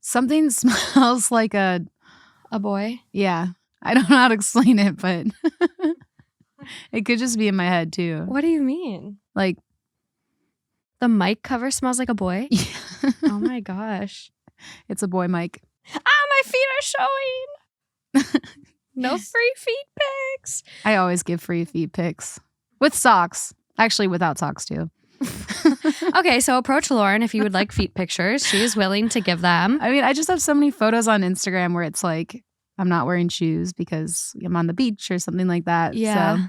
Something smells like a boy. Yeah. I don't know how to explain it, but it could just be in my head too. What do you mean? Like the mic cover smells like a boy? Yeah. Oh my gosh. It's a boy mic. My feet are showing. No free feet pics. I always give free feet pics. With socks. Actually, without socks too. Okay, so approach Lauren if you would like feet pictures. She is willing to give them. I mean, I just have so many photos on Instagram where it's like, I'm not wearing shoes because I'm on the beach or something like that. Yeah. So.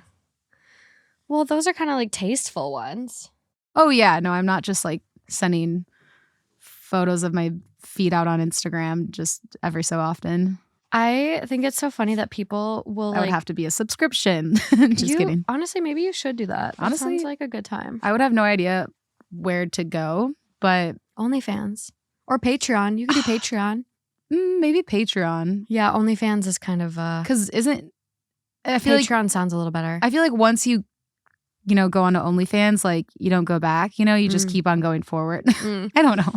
Well, those are kind of like tasteful ones. Oh, yeah. No, I'm not just like sending photos of my feet out on Instagram just every so often. I think it's so funny that people will I would have to be a subscription. Just kidding. Honestly, maybe you should do that. That Honestly, sounds like a good time. I would have no idea where to go, but OnlyFans or Patreon. You could do Patreon. Maybe Patreon. Yeah, OnlyFans is kind of because I feel Patreon sounds a little better. I feel like once you go onto OnlyFans, like you don't go back. You just keep on going forward. I don't know.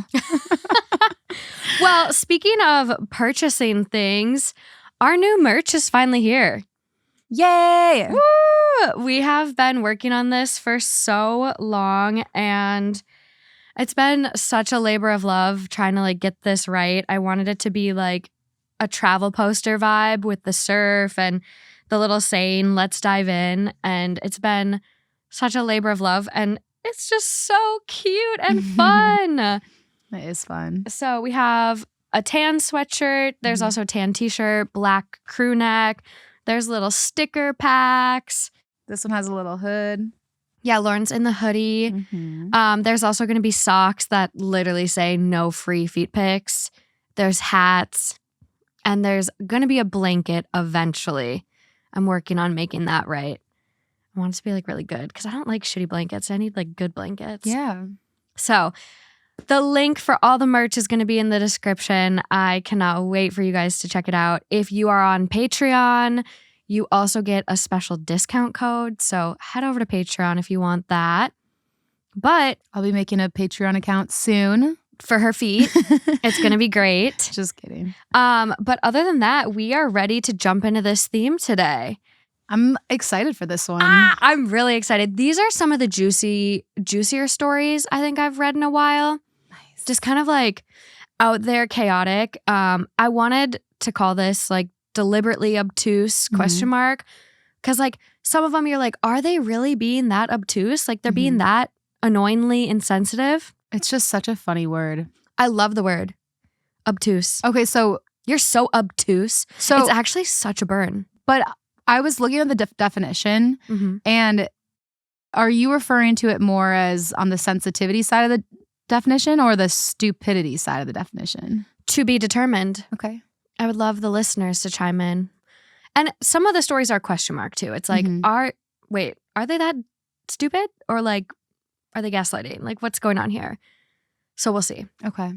Well, speaking of purchasing things, our new merch is finally here. Yay! Woo! We have been working on this for so long, and it's been such a labor of love trying to like get this right. I wanted it to be like a travel poster vibe with the surf and the little saying, "Let's dive in." And it's been such a labor of love, and it's just so cute and fun. It is fun. So we have a tan sweatshirt. There's also a tan t-shirt, black crew neck. There's little sticker packs. This one has a little hood. Yeah, Lauren's in the hoodie. Mm-hmm. There's also going to be socks that literally say no free feet pics. There's hats. And there's going to be a blanket eventually. I'm working on making that right. I want it to be like really good because I don't like shitty blankets. I need like good blankets. Yeah. So the link for all the merch is going to be in the description. I cannot wait for you guys to check it out. If you are on Patreon, you also get a special discount code. So head over to Patreon if you want that. But I'll be making a Patreon account soon. For her feet. It's going to be great. Just kidding. But other than that, we are ready to jump into this theme today. I'm excited for this one. I'm really excited. These are some of the juicier stories I think I've read in a while. Nice. Just kind of like out there, chaotic. I wanted to call this like deliberately obtuse ? Because like some of them you're like, are they really being that obtuse? Like they're being that annoyingly insensitive? It's just such a funny word. I love the word obtuse. Okay, so you're so obtuse. So it's actually such a burn. But I was looking at the definition, and are you referring to it more as on the sensitivity side of the definition or the stupidity side of the definition? To be determined. Okay. I would love the listeners to chime in. And some of the stories are question mark too. It's like, are they that stupid? Or like, are they gaslighting? Like, what's going on here? So we'll see. Okay.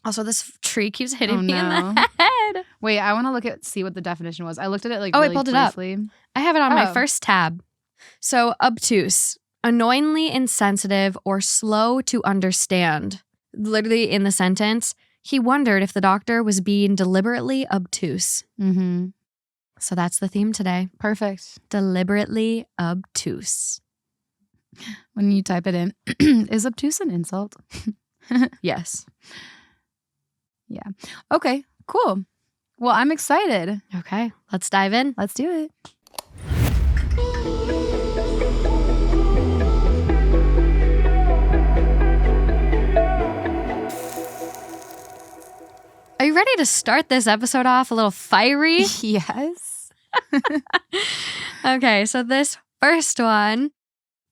Also, this tree keeps hitting me in the head. Wait, I want to see what the definition was. I looked at it really I pulled briefly. It up. I have it on my first tab. So, obtuse, annoyingly insensitive or slow to understand. Literally in the sentence, he wondered if the doctor was being deliberately obtuse. So that's the theme today. Perfect. Deliberately obtuse. When you type it in, is obtuse an insult? Yes. Yeah. Okay, cool. Well, I'm excited. Okay, let's dive in. Let's do it. Are you ready to start this episode off a little fiery? Yes. Okay, so this first one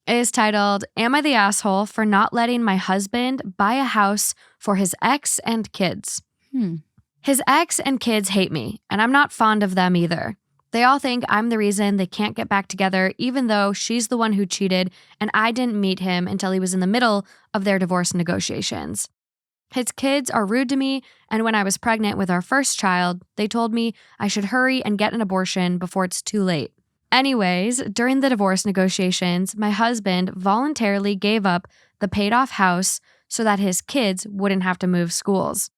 is titled, "Am I the Asshole for Not Letting My Husband Buy a House for His Ex and Kids?" His ex and kids hate me, and I'm not fond of them either. They all think I'm the reason they can't get back together, even though she's the one who cheated and I didn't meet him until he was in the middle of their divorce negotiations. His kids are rude to me, and when I was pregnant with our first child, they told me I should hurry and get an abortion before it's too late. Anyways, during the divorce negotiations, my husband voluntarily gave up the paid-off house so that his kids wouldn't have to move schools.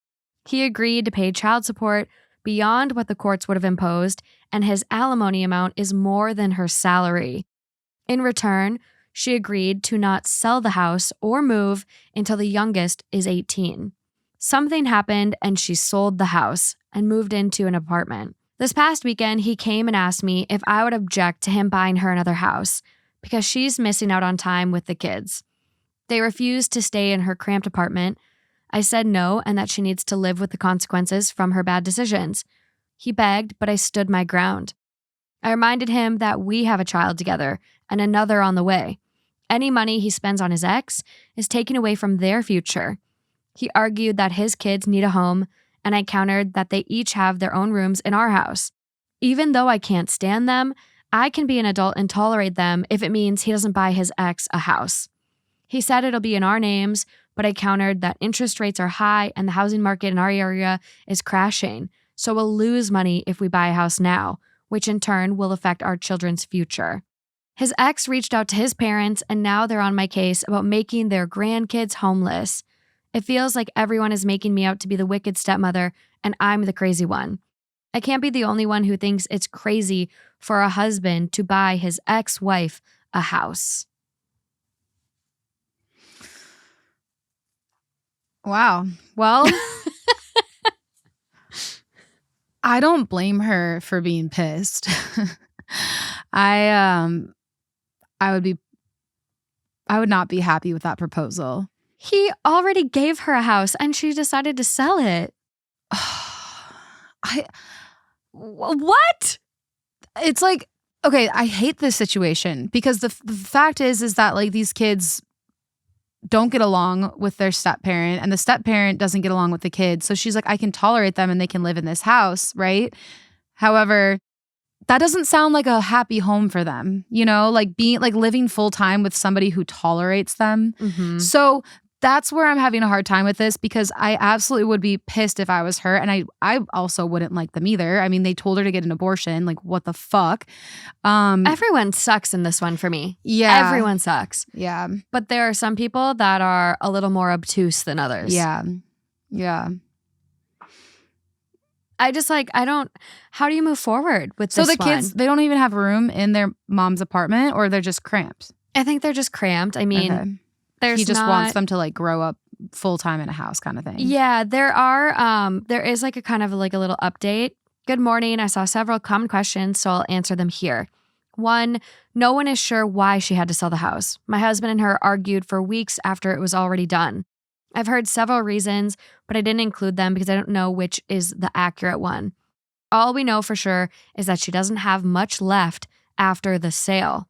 He agreed to pay child support beyond what the courts would have imposed, and his alimony amount is more than her salary. In return, she agreed to not sell the house or move until the youngest is 18. Something happened and she sold the house and moved into an apartment. This past weekend, he came and asked me if I would object to him buying her another house because she's missing out on time with the kids. They refused to stay in her cramped apartment. I said no and that she needs to live with the consequences from her bad decisions. He begged, but I stood my ground. I reminded him that we have a child together and another on the way. Any money he spends on his ex is taken away from their future. He argued that his kids need a home, and I countered that they each have their own rooms in our house. Even though I can't stand them, I can be an adult and tolerate them if it means he doesn't buy his ex a house. He said it'll be in our names, but I countered that interest rates are high and the housing market in our area is crashing, so we'll lose money if we buy a house now, which in turn will affect our children's future. His ex reached out to his parents, and now they're on my case about making their grandkids homeless. It feels like everyone is making me out to be the wicked stepmother, and I'm the crazy one. I can't be the only one who thinks it's crazy for a husband to buy his ex-wife a house. Wow. Well, I don't blame her for being pissed. I would not be happy with that proposal. He already gave her a house and she decided to sell it. What? It's like, okay, I hate this situation because the fact is that like these kids don't get along with their step-parent and the step-parent doesn't get along with the kids. So she's like, I can tolerate them and they can live in this house, right? However, that doesn't sound like a happy home for them, you know, like living full time with somebody who tolerates them. Mm-hmm. So that's where I'm having a hard time with this because I absolutely would be pissed if I was her. And I also wouldn't like them either. I mean, they told her to get an abortion. Like, what the fuck? Everyone sucks in this one for me. Yeah. Everyone sucks. Yeah. But there are some people that are a little more obtuse than others. Yeah. Yeah. I don't, how do you move forward with this So the one? kids, they don't even have room in their mom's apartment or they're just cramped? I think they're just cramped. I mean, okay. He just wants them to like grow up full time in a house kind of thing. Yeah, there is like a kind of like a little update. Good morning. I saw several common questions, so I'll answer them here. 1, no one is sure why she had to sell the house. My husband and her argued for weeks after it was already done. I've heard several reasons, but I didn't include them because I don't know which is the accurate one. All we know for sure is that she doesn't have much left after the sale.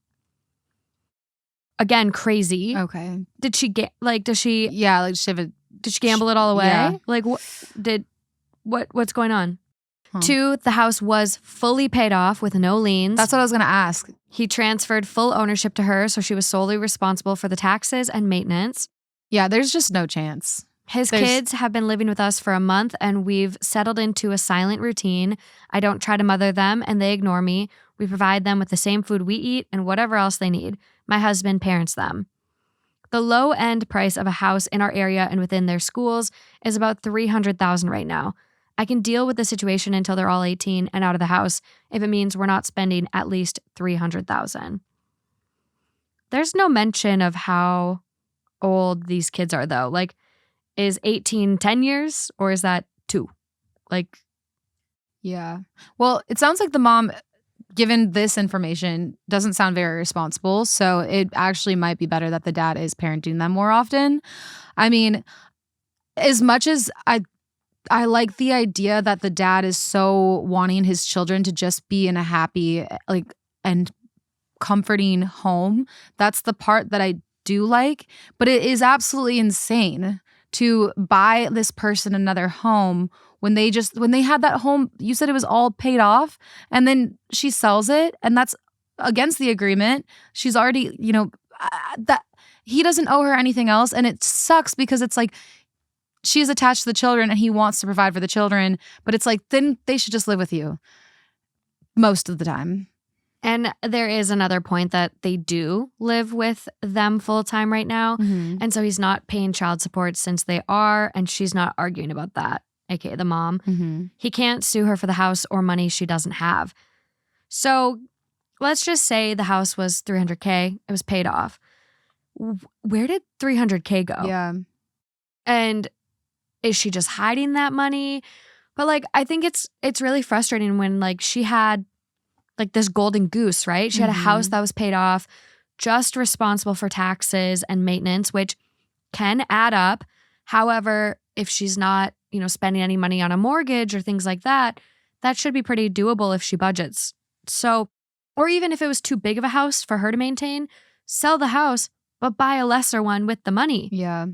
Again, crazy. Okay. Did she get does she Yeah, like did she gamble it all away? Yeah. Like what's going on? Huh. 2, the house was fully paid off with no liens. That's what I was going to ask. He transferred full ownership to her, so she was solely responsible for the taxes and maintenance. Yeah, there's just no chance. His kids have been living with us for a month and we've settled into a silent routine. I don't try to mother them and they ignore me. We provide them with the same food we eat and whatever else they need. My husband parents them. The low end price of a house in our area and within their schools is about $300,000 right now. I can deal with the situation until they're all 18 and out of the house if it means we're not spending at least $300,000. There's no mention of how old these kids are though. Like, is 18 10 years or is that 2? Like, yeah. Well, it sounds like the mom, given this information, doesn't sound very responsible. So it actually might be better that the dad is parenting them more often. I mean, as much as I like the idea that the dad is so wanting his children to just be in a happy, like, and comforting home. That's the part that I do like, but it is absolutely insane to buy this person another home when they had that home, you said it was all paid off, and then she sells it, and that's against the agreement. She's already, that he doesn't owe her anything else, and it sucks because it's like she's attached to the children and he wants to provide for the children, but it's like then they should just live with you most of the time. And there is another point that they do live with them full time right now. Mm-hmm. And so he's not paying child support since they are, and she's not arguing about that. aka the mom, Mm-hmm. he can't sue her for the house or money she doesn't have. So let's just say the house was $300K. It was paid off. Where did $300K go? Yeah. And is she just hiding that money? But like, I think it's really frustrating when like she had like this golden goose, right? She had a house that was paid off, just responsible for taxes and maintenance, which can add up. However, if she's not, spending any money on a mortgage or things like that, that should be pretty doable if she budgets. So, or even if it was too big of a house for her to maintain, sell the house, but buy a lesser one with the money. Yeah.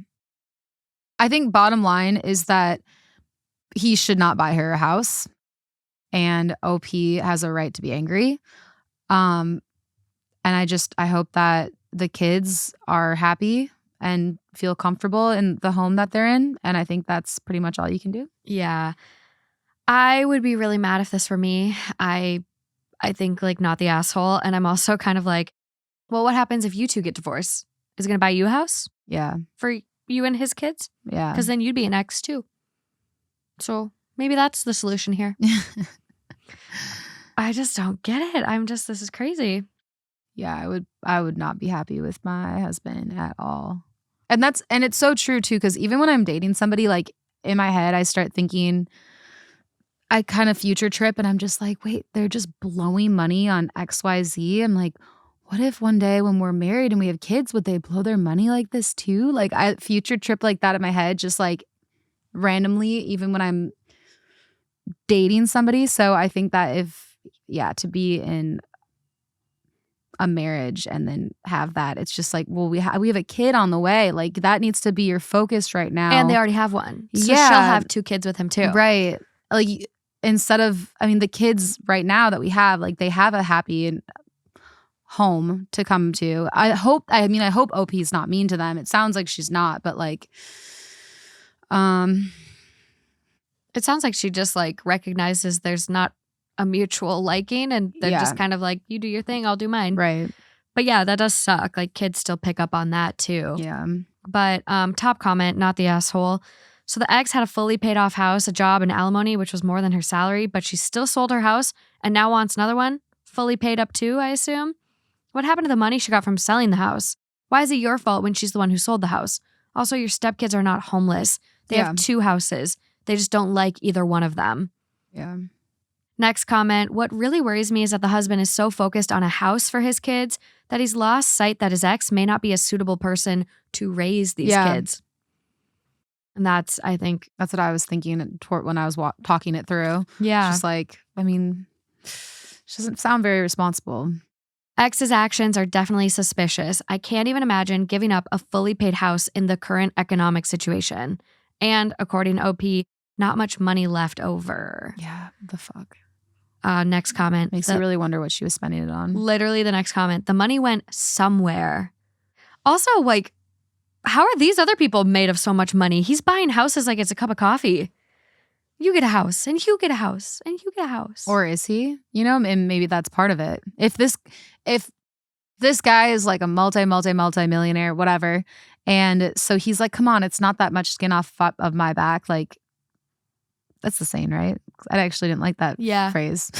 I think bottom line is that he should not buy her a house, and OP has a right to be angry. And I hope that the kids are happy and feel comfortable in the home that they're in. And I think that's pretty much all you can do. Yeah. I would be really mad if this were me. I think like not the asshole. And I'm also kind of like, well, what happens if you two get divorced? Is it going to buy you a house? Yeah. For you and his kids? Yeah. Because then you'd be an ex too. So maybe that's the solution here. I just don't get it. This is crazy. Yeah, I would not be happy with my husband at all. And it's so true too, because even when I'm dating somebody, like in my head, I start thinking, I kind of future trip and I'm just like, wait, they're just blowing money on XYZ. I'm like, what if one day when we're married and we have kids, would they blow their money like this too? Like I future trip like that in my head, just like randomly, even when I'm dating somebody. So I think that to be in a marriage and then have that, it's just like, well, we have a kid on the way. Like that needs to be your focus right now. And they already have one. So yeah. she'll have 2 kids with him too. Right. Like instead of, the kids right now that we have, like they have a happy home to come to. I hope OP is not mean to them. It sounds like she's not, but like, it sounds like she just like recognizes there's not a mutual liking and they're just kind of like, you do your thing, I'll do mine. Right. But yeah, that does suck. Like kids still pick up on that too. Yeah. But top comment, not the asshole. So the ex had a fully paid off house, a job, and alimony, which was more than her salary, but she still sold her house and now wants another one, fully paid up too, I assume. What happened to the money she got from selling the house? Why is it your fault when she's the one who sold the house? Also, your stepkids are not homeless. They have 2 houses. They just don't like either one of them. Yeah. Next comment, what really worries me is that the husband is so focused on a house for his kids that he's lost sight that his ex may not be a suitable person to raise these kids. And I think. That's what I was thinking when I was talking it through. Yeah. It's just like, she doesn't sound very responsible. Ex's actions are definitely suspicious. I can't even imagine giving up a fully paid house in the current economic situation. And according to OP, not much money left over. Yeah, the fuck. Next comment. Makes you really wonder what she was spending it on. Literally the next comment. The money went somewhere. Also, like, how are these other people made of so much money? He's buying houses like it's a cup of coffee. You get a house, and you get a house, and you get a house. Or is he? And maybe that's part of it. If this guy is like a multi-millionaire, whatever, and so he's like, come on, it's not that much skin off of my back. Like, that's the saying, right? I actually didn't like that phrase.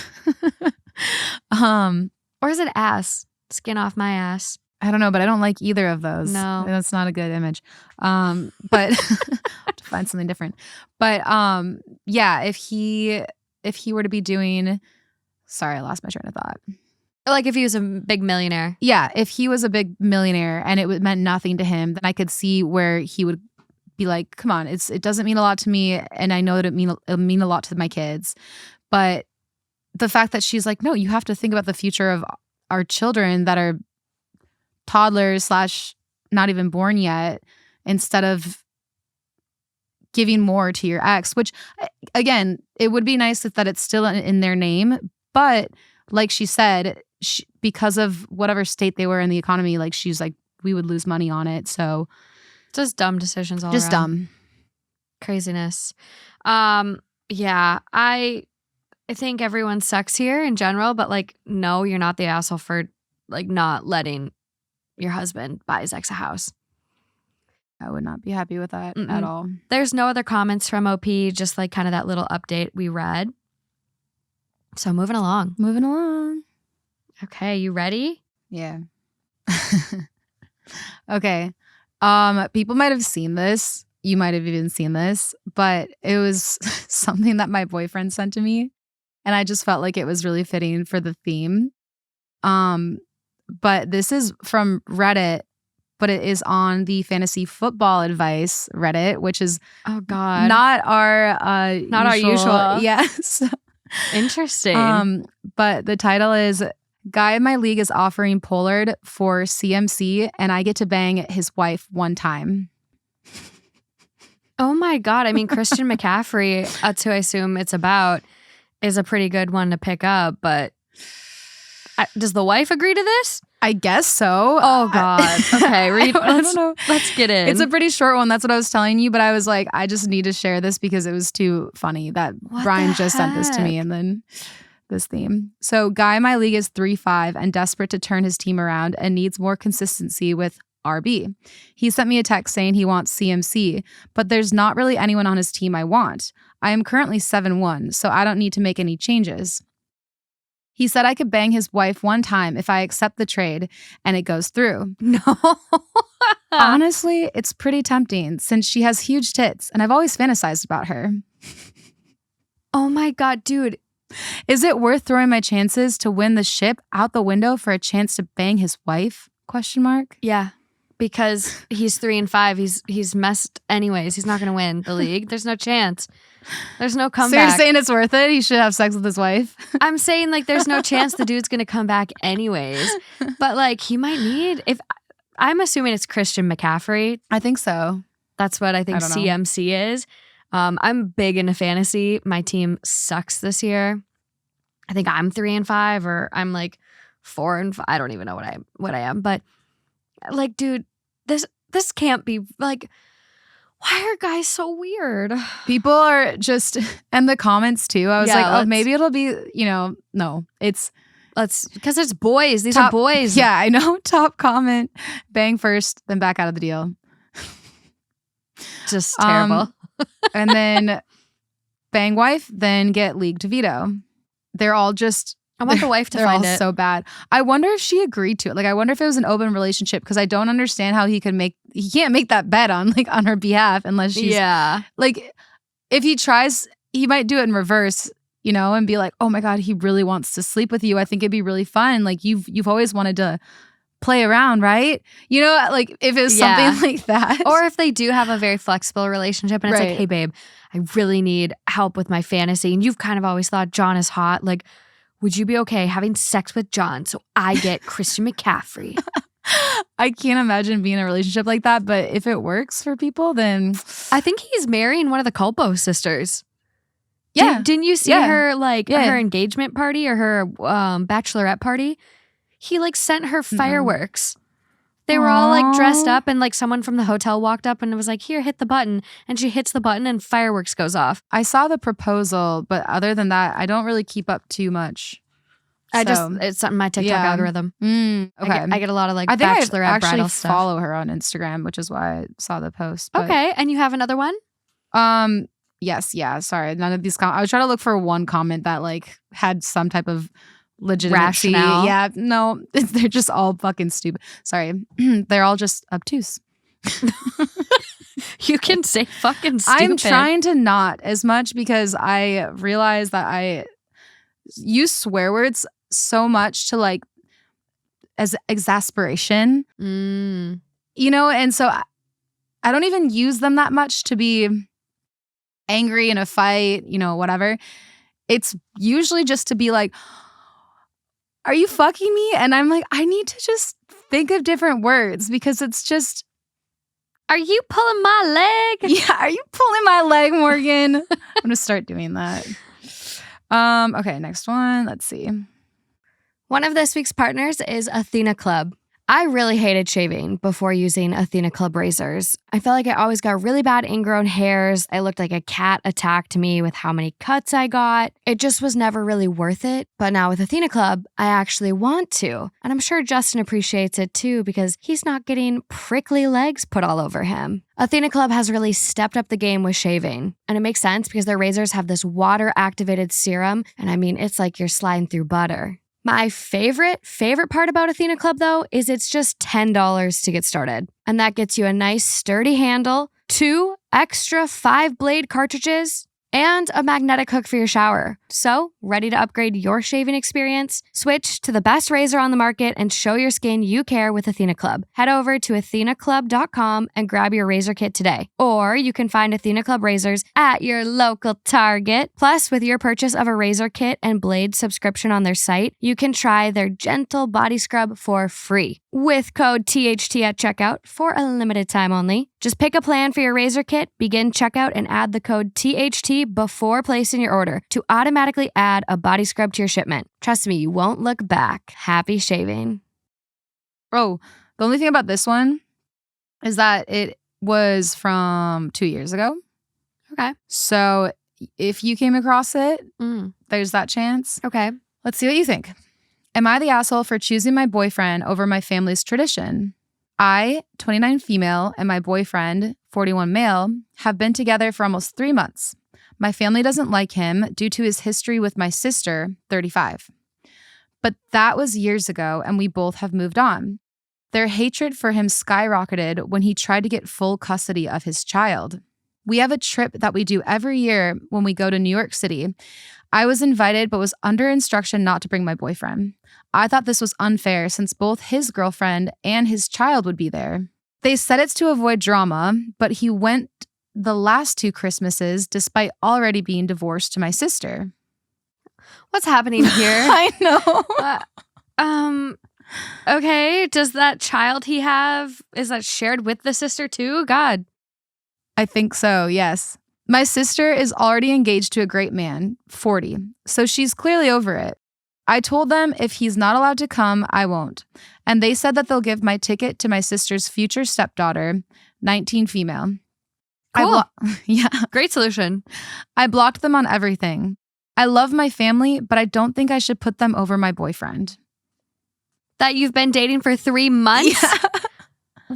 Or is it ass? Skin off my ass. I don't know, but I don't like either of those. No. That's not a good image. But to find something different. But if he were to be doing, sorry, I lost my train of thought. Like if he was a big millionaire. Yeah, if he was a big millionaire and it meant nothing to him, then I could see where he would be like, come on, it doesn't mean a lot to me, and I know that it'll mean a lot to my kids. But the fact that she's like, no, you have to think about the future of our children that are toddlers / not even born yet, instead of giving more to your ex, which again, it would be nice that it's still in their name. But like she said, because of whatever state they were in the economy, like she's like, we would lose money on it. So just dumb decisions all just around. Dumb. Craziness. Yeah, I think everyone sucks here in general, but like, no, you're not the asshole for like not letting your husband buy his ex a house. I would not be happy with that at all. There's no other comments from OP, just like kind of that little update we read. So moving along. Okay, you ready? Yeah. Okay. People might have seen this. You might have even seen this, but it was something that my boyfriend sent to me, and I just felt like it was really fitting for the theme. But this is from Reddit, but it is on the fantasy football advice Reddit, which is not our usual. Yes. Interesting. But the title is Guy in my league is offering Pollard for CMC, and I get to bang his wife one time. Oh my God. I mean, Christian McCaffrey, that's who I assume it's about, is a pretty good one to pick up, but does the wife agree to this? I guess so. Oh God. Okay, read. I don't know. Let's get in. It's a pretty short one. That's what I was telling you, but I was like, I just need to share this because it was too funny that Brian just sent this to me, and then this theme. So, Guy in my league is 3'5" and desperate to turn his team around and needs more consistency with RB. He sent me a text saying he wants CMC, but there's not really anyone on his team I want. I am currently 7-1, so I don't need to make any changes. He said I could bang his wife one time if I accept the trade and it goes through. No. Honestly, it's pretty tempting since she has huge tits and I've always fantasized about her. Oh my God, dude. Is it worth throwing my chances to win the ship out the window for a chance to bang his wife? ? Yeah. Because he's 3-5. He's messed anyways. He's not going to win the league. There's no chance. There's no comeback. So you're saying it's worth it? He should have sex with his wife? I'm saying like there's no chance the dude's going to come back anyways. But like he might need, if I'm assuming it's Christian McCaffrey. I think so. That's what I think CMC is. I'm big into fantasy. My team sucks this year. I think I'm 3-5 or I'm like 4-5. I don't even know what I am. But like, dude, this can't be like, why are guys so weird? People are just, and the comments too. I was like, maybe it'll be, no, because it's boys. These are boys. Yeah, I know. Top comment, bang first, then back out of the deal. Just terrible. And then bang wife, then get league to veto. They're all just, I want the wife to find it. They're all so bad. I wonder if she agreed to it. Like, I wonder if it was an open relationship because I don't understand how he can't make that bet on her behalf unless she's like, if he tries, he might do it in reverse, and be like, oh my God, he really wants to sleep with you. I think it'd be really fun. Like you've always wanted to play around, right? Like if it was something like that. Or if they do have a very flexible relationship and it's like, hey babe, I really need help with my fantasy. And you've kind of always thought John is hot. Like, would you be okay having sex with John so I get Christian McCaffrey? I can't imagine being in a relationship like that, but if it works for people, then I think he's marrying one of the Culpo sisters. Yeah. Didn't you see her her engagement party or her bachelorette party? He sent her fireworks. They were all dressed up and someone from the hotel walked up and was like, here, hit the button. And she hits the button and fireworks goes off. I saw the proposal, but other than that, I don't really keep up too much. It's something my TikTok algorithm. Okay. I get a lot of I think bachelorette bridal stuff. Follow her on Instagram, which is why I saw the post. But, okay. And you have another one? Yes. Yeah. Sorry. None of these I was trying to look for one comment that had some type of legitimacy. Rationale. Yeah. No, they're just all fucking stupid. Sorry. They're all just obtuse. You can say fucking stupid. I'm trying to not as much because I realize that I use swear words so much to as exasperation. And so I don't even use them that much to be angry in a fight, whatever. It's usually just to be like, are you fucking me? And I'm like, I need to just think of different words because it's just, are you pulling my leg? Yeah, are you pulling my leg, Morgan? I'm gonna start doing that. Okay, next one. Let's see. One of this week's partners is Athena Club. I really hated shaving before using Athena Club razors. I felt like I always got really bad ingrown hairs. I looked like a cat attacked me with how many cuts I got. It just was never really worth it. But now with Athena Club, I actually want to. And I'm sure Justin appreciates it too because he's not getting prickly legs put all over him. Athena Club has really stepped up the game with shaving. And it makes sense because their razors have this water-activated serum. And I mean, it's like you're sliding through butter. My favorite part about Athena Club, though, is it's just $10 to get started. And that gets you a nice sturdy handle, 2 extra 5-blade cartridges, and a magnetic hook for your shower. So, ready to upgrade your shaving experience? Switch to the best razor on the market and show your skin you care with Athena Club. Head over to athenaclub.com and grab your razor kit today. Or you can find Athena Club razors at your local Target. Plus, with your purchase of a razor kit and blade subscription on their site, you can try their gentle body scrub for free. With code THT at checkout for a limited time only. Just pick a plan for your razor kit, begin checkout, and add the code THT before placing your order to automatically add a body scrub to your shipment. Trust me, you won't look back. Happy shaving. Oh, the only thing about this one is that it was from 2 years ago. Okay. So if you came across it, there's that chance. Okay. Let's see what you think. Am I the asshole for choosing my boyfriend over my family's tradition? I, 29 female, and my boyfriend, 41 male, have been together for almost 3 months. My family doesn't like him due to his history with my sister, 35. But that was years ago, and we both have moved on. Their hatred for him skyrocketed when he tried to get full custody of his child. We have a trip that we do every year when we go to New York City. I was invited but was under instruction not to bring my boyfriend. I thought this was unfair since both his girlfriend and his child would be there. They said it's to avoid drama, but he went the last 2 Christmases despite already being divorced to my sister. What's happening here? I know. Okay, does that child he have, is that shared with the sister too? God. I think so, yes. My sister is already engaged to a great man, 40, so she's clearly over it. I told them if he's not allowed to come, I won't. And they said that they'll give my ticket to my sister's future stepdaughter, 19 female. Cool. Yeah. Great solution. I blocked them on everything. I love my family, but I don't think I should put them over my boyfriend. That you've been dating for 3 months? Yeah.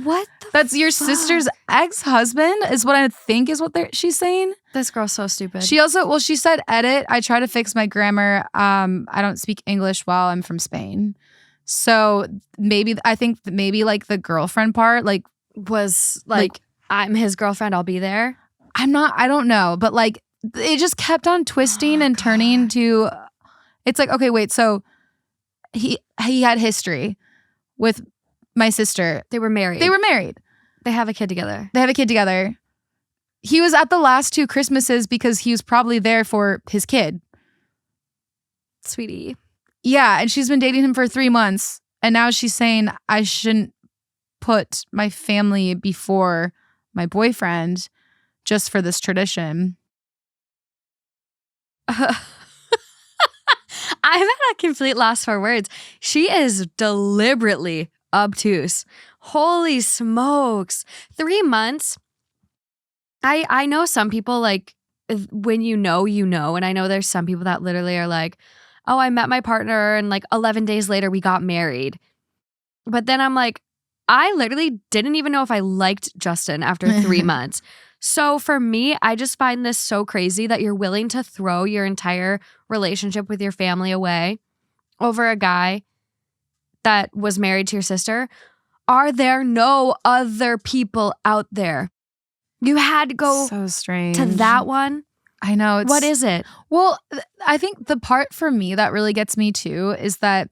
What the That's your sister's ex-husband is what I think is what she's saying. This girl's so stupid. She said, edit. I try to fix my grammar. I don't speak English well. I'm from Spain. So I think maybe like the girlfriend part, like was like I'm his girlfriend. I'll be there. I don't know. But like it just kept on twisting and turning to, it's like, okay, wait. So he had history with my sister. They were married. They have a kid together. He was at the last 2 Christmases because he was probably there for his kid. Sweetie. Yeah, and she's been dating him for 3 months. And now she's saying I shouldn't put my family before my boyfriend just for this tradition. I'm at a complete loss for words. She is deliberately obtuse. Holy smokes. 3 months. I know some people like when you know, and I know there's some people that literally are like, oh, I met my partner and like 11 days later we got married. But then I'm like, I literally didn't even know if I liked Justin after 3 months. So for me, I just find this so crazy that you're willing to throw your entire relationship with your family away over a guy that was married to your sister. Are there no other people out there? You had to go so strange to that one. I know. What is it? Well, I think the part for me that really gets me too is that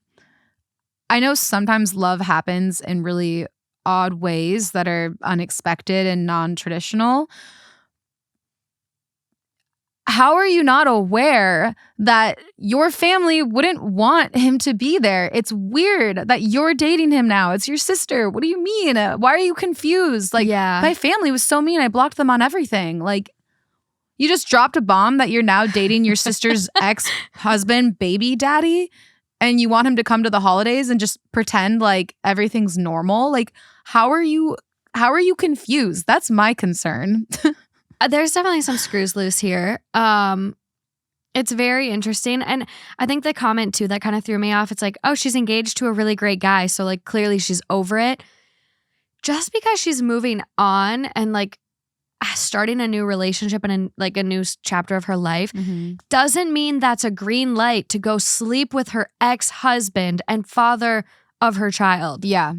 I know sometimes love happens in really odd ways that are unexpected and non-traditional. How are you not aware that your family wouldn't want him to be there? It's weird that you're dating him now. It's your sister. What do you mean? Why are you confused? Like, my family was so mean. I blocked them on everything. Like, you just dropped a bomb that you're now dating your sister's ex-husband, baby daddy. and you want him to come to the holidays and just pretend like everything's normal. Like, how are you confused? That's my concern. There's definitely some screws loose here. It's very interesting. And I think the comment too that kind of threw me off, it's like, oh, she's engaged to a really great guy. So like clearly she's over it. Just because she's moving on and like starting a new relationship and like a new chapter of her life doesn't mean that's a green light to go sleep with her ex-husband and father of her child. Yeah.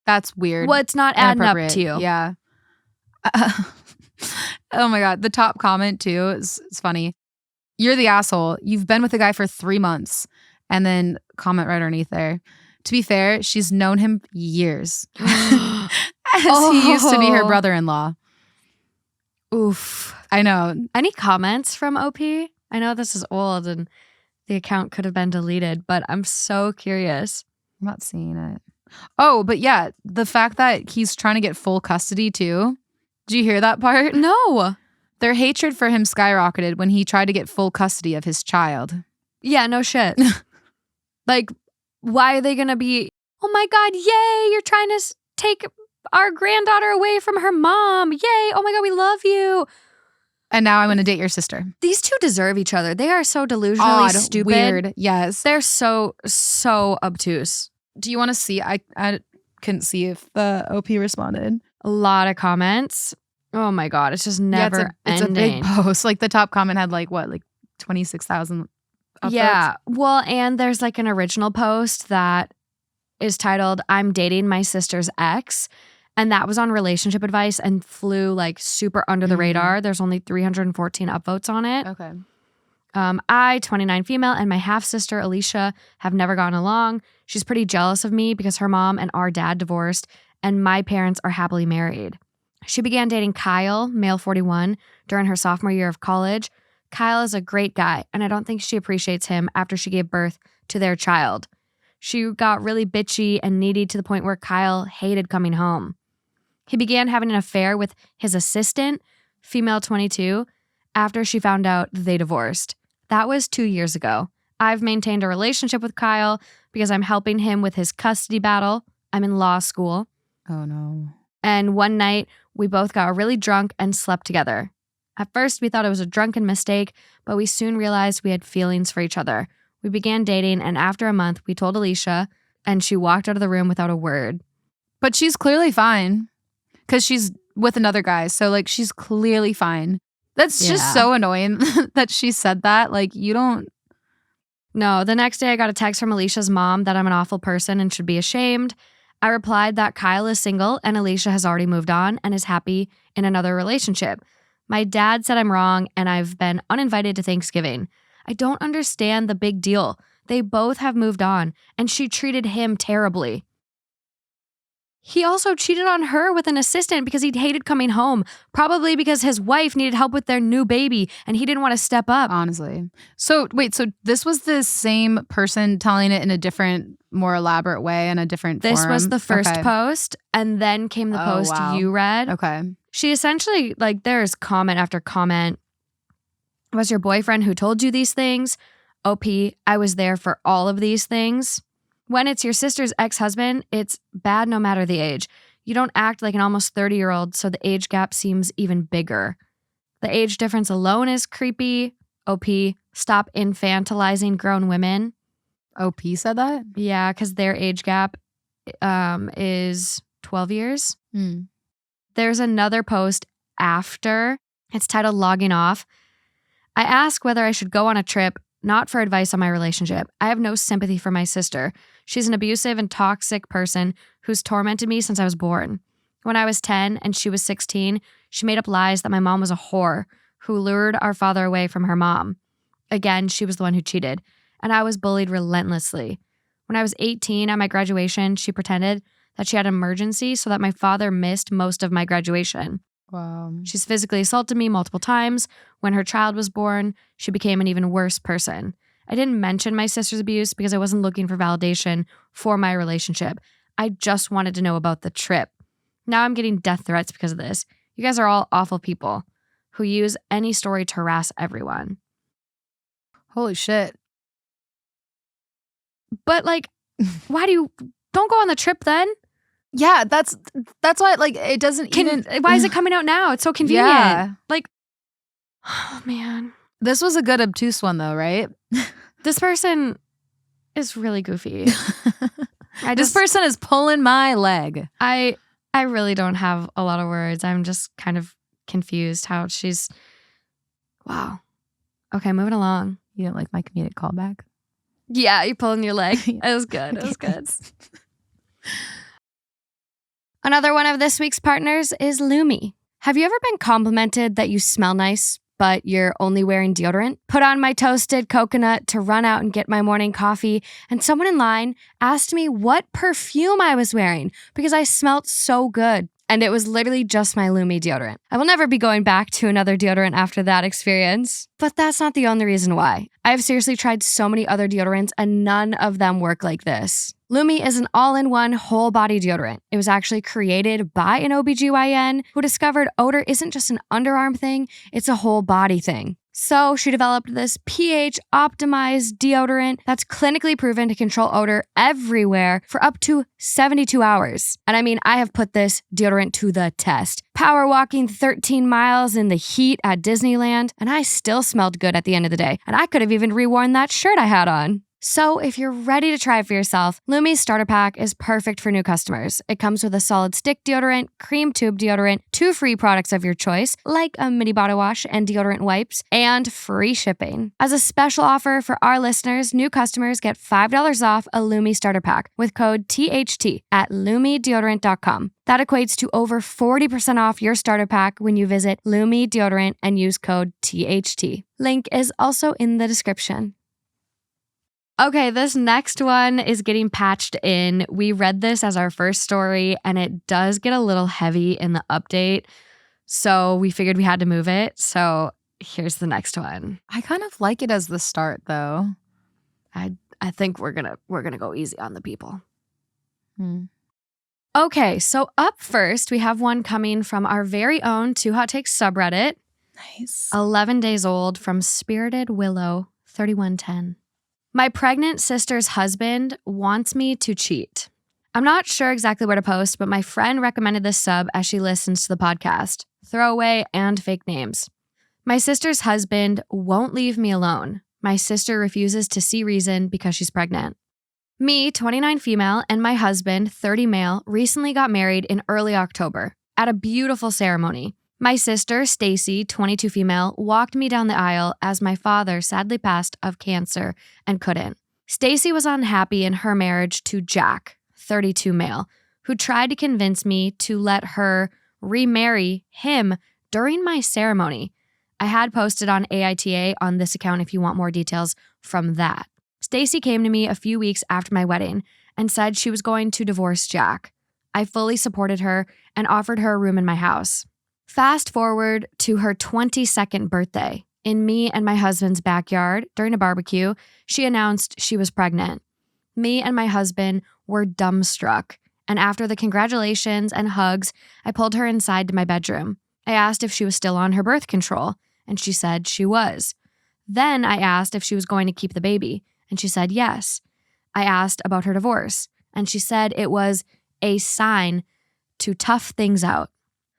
That's weird. What's not adding up to you? Yeah. Oh my God. The top comment too is funny. You're the asshole. You've been with the guy for 3 months. And then comment right underneath there. To be fair, she's known him years. As he used to be her brother-in-law. Oof. I know. Any comments from OP? I know this is old and the account could have been deleted, but I'm so curious. I'm not seeing it. Oh, but yeah, the fact that he's trying to get full custody too. Did you hear that part? No. Their hatred for him skyrocketed when he tried to get full custody of his child. Yeah, no shit. Like, why are they going to be, oh my God, yay, you're trying to take our granddaughter away from her mom. Yay, oh my God, we love you. And now I'm going to date your sister. These two deserve each other. They are so delusionally stupid. Weird, yes. They're so obtuse. Do you want to see? I couldn't see if the OP responded. A lot of comments. Oh my God, it's just never ending. It's a big post. Like the top comment had like 26,000 upvotes? Yeah. Well, and there's like an original post that is titled, I'm dating my sister's ex. And that was on relationship advice and flew like super under the radar. There's only 314 upvotes on it. Okay. I, 29 female, and my half-sister, Alicia, have never gotten along. She's pretty jealous of me because her mom and our dad divorced, and my parents are happily married. She began dating Kyle, male 41, during her sophomore year of college. Kyle is a great guy, and I don't think she appreciates him after she gave birth to their child. She got really bitchy and needy to the point where Kyle hated coming home. He began having an affair with his assistant, female 22, after she found out they divorced. That was 2 years ago. I've maintained a relationship with Kyle because I'm helping him with his custody battle. I'm in law school. Oh, no. And one night, we both got really drunk and slept together. At first, we thought it was a drunken mistake, but we soon realized we had feelings for each other. We began dating, and after a month, we told Alicia, and she walked out of the room without a word. But she's clearly fine because she's with another guy, so like she's clearly fine. That's just so annoying that she said that. Like, you don't... No, the next day I got a text from Alicia's mom that I'm an awful person and should be ashamed. I replied that Kyle is single and Alicia has already moved on and is happy in another relationship. My dad said I'm wrong and I've been uninvited to Thanksgiving. I don't understand the big deal. They both have moved on and she treated him terribly. He also cheated on her with an assistant because he hated coming home, probably because his wife needed help with their new baby and he didn't want to step up. Honestly. So wait, so this was the same person telling it in a different, more elaborate way and a different This forum? was the first post and then came the post you read. Okay. She essentially, like, there's comment after comment. Was your boyfriend who told you these things? OP, I was there for all of these things. When it's your sister's ex-husband, it's bad no matter the age. You don't act like an almost 30-year-old, so the age gap seems even bigger. The age difference alone is creepy. OP, stop infantilizing grown women. OP said that? Yeah, because their age gap is 12 years. There's another post after. It's titled Logging Off. I ask whether I should go on a trip, not for advice on my relationship. I have no sympathy for my sister. She's an abusive and toxic person who's tormented me since I was born. When I was 10 and she was 16, she made up lies that my mom was a whore who lured our father away from her mom. Again, she was the one who cheated, and I was bullied relentlessly. When I was 18 at my graduation, she pretended that she had an emergency so that my father missed most of my graduation. Wow. She's physically assaulted me multiple times. When her child was born, she became an even worse person. I didn't mention my sister's abuse because I wasn't looking for validation for my relationship. I just wanted to know about the trip. Now I'm getting death threats because of this. You guys are all awful people who use any story to harass everyone. Holy shit. But like, don't go on the trip then. Yeah, that's why like it doesn't even. Why is it coming out now? It's so convenient. Yeah. Like, oh man. This was a good obtuse one though, right? This person is really goofy. This person is pulling my leg. I really don't have a lot of words. I'm just kind of confused how she's. Wow. Okay, moving along. You didn't like my comedic callback? Yeah, you pulling your leg. It was good. It was good. Another one of this week's partners is Lumi. Have you ever been complimented that you smell nice, but you're only wearing deodorant? Put on my toasted coconut to run out and get my morning coffee, and someone in line asked me what perfume I was wearing because I smelled so good. And it was literally just my Lumi deodorant. I will never be going back to another deodorant after that experience. But that's not the only reason why. I've seriously tried so many other deodorants and none of them work like this. Lumi is an all-in-one whole body deodorant. It was actually created by an OBGYN who discovered odor isn't just an underarm thing, it's a whole body thing. So she developed this pH-optimized deodorant that's clinically proven to control odor everywhere for up to 72 hours. And I mean, I have put this deodorant to the test. Power walking 13 miles in the heat at Disneyland, and I still smelled good at the end of the day. And I could have even reworn that shirt I had on. So if you're ready to try it for yourself, Lumi's starter pack is perfect for new customers. It comes with a solid stick deodorant, cream tube deodorant, 2 free products of your choice, like a mini body wash and deodorant wipes, and free shipping. As a special offer for our listeners, new customers get $5 off a Lumi starter pack with code THT at lumideodorant.com. That equates to over 40% off your starter pack when you visit Lumi Deodorant and use code THT. Link is also in the description. Okay, this next one is getting patched in. We read this as our first story, and it does get a little heavy in the update. So we figured we had to move it. So here's the next one. I kind of like it as the start, though. I think we're gonna go easy on the people. Okay, so up first, we have one coming from our very own Two Hot Takes subreddit. Nice. 11 days old from Spirited Willow 3110. My pregnant sister's husband wants me to cheat. I'm not sure exactly where to post, but my friend recommended this sub as she listens to the podcast. Throwaway and fake names. My sister's husband won't leave me alone. My sister refuses to see reason because she's pregnant. Me, 29 female, and my husband, 30 male, recently got married in early October at a beautiful ceremony. My sister, Stacy, 22 female, walked me down the aisle as my father sadly passed of cancer and couldn't. Stacy was unhappy in her marriage to Jack, 32 male, who tried to convince me to let her remarry him during my ceremony. I had posted on AITA on this account if you want more details from that. Stacy came to me a few weeks after my wedding and said she was going to divorce Jack. I fully supported her and offered her a room in my house. Fast forward to her 22nd birthday. In me and my husband's backyard, during a barbecue, she announced she was pregnant. Me and my husband were dumbstruck, and after the congratulations and hugs, I pulled her inside to my bedroom. I asked if she was still on her birth control, and she said she was. Then I asked if she was going to keep the baby, and she said yes. I asked about her divorce, and she said it was a sign to tough things out.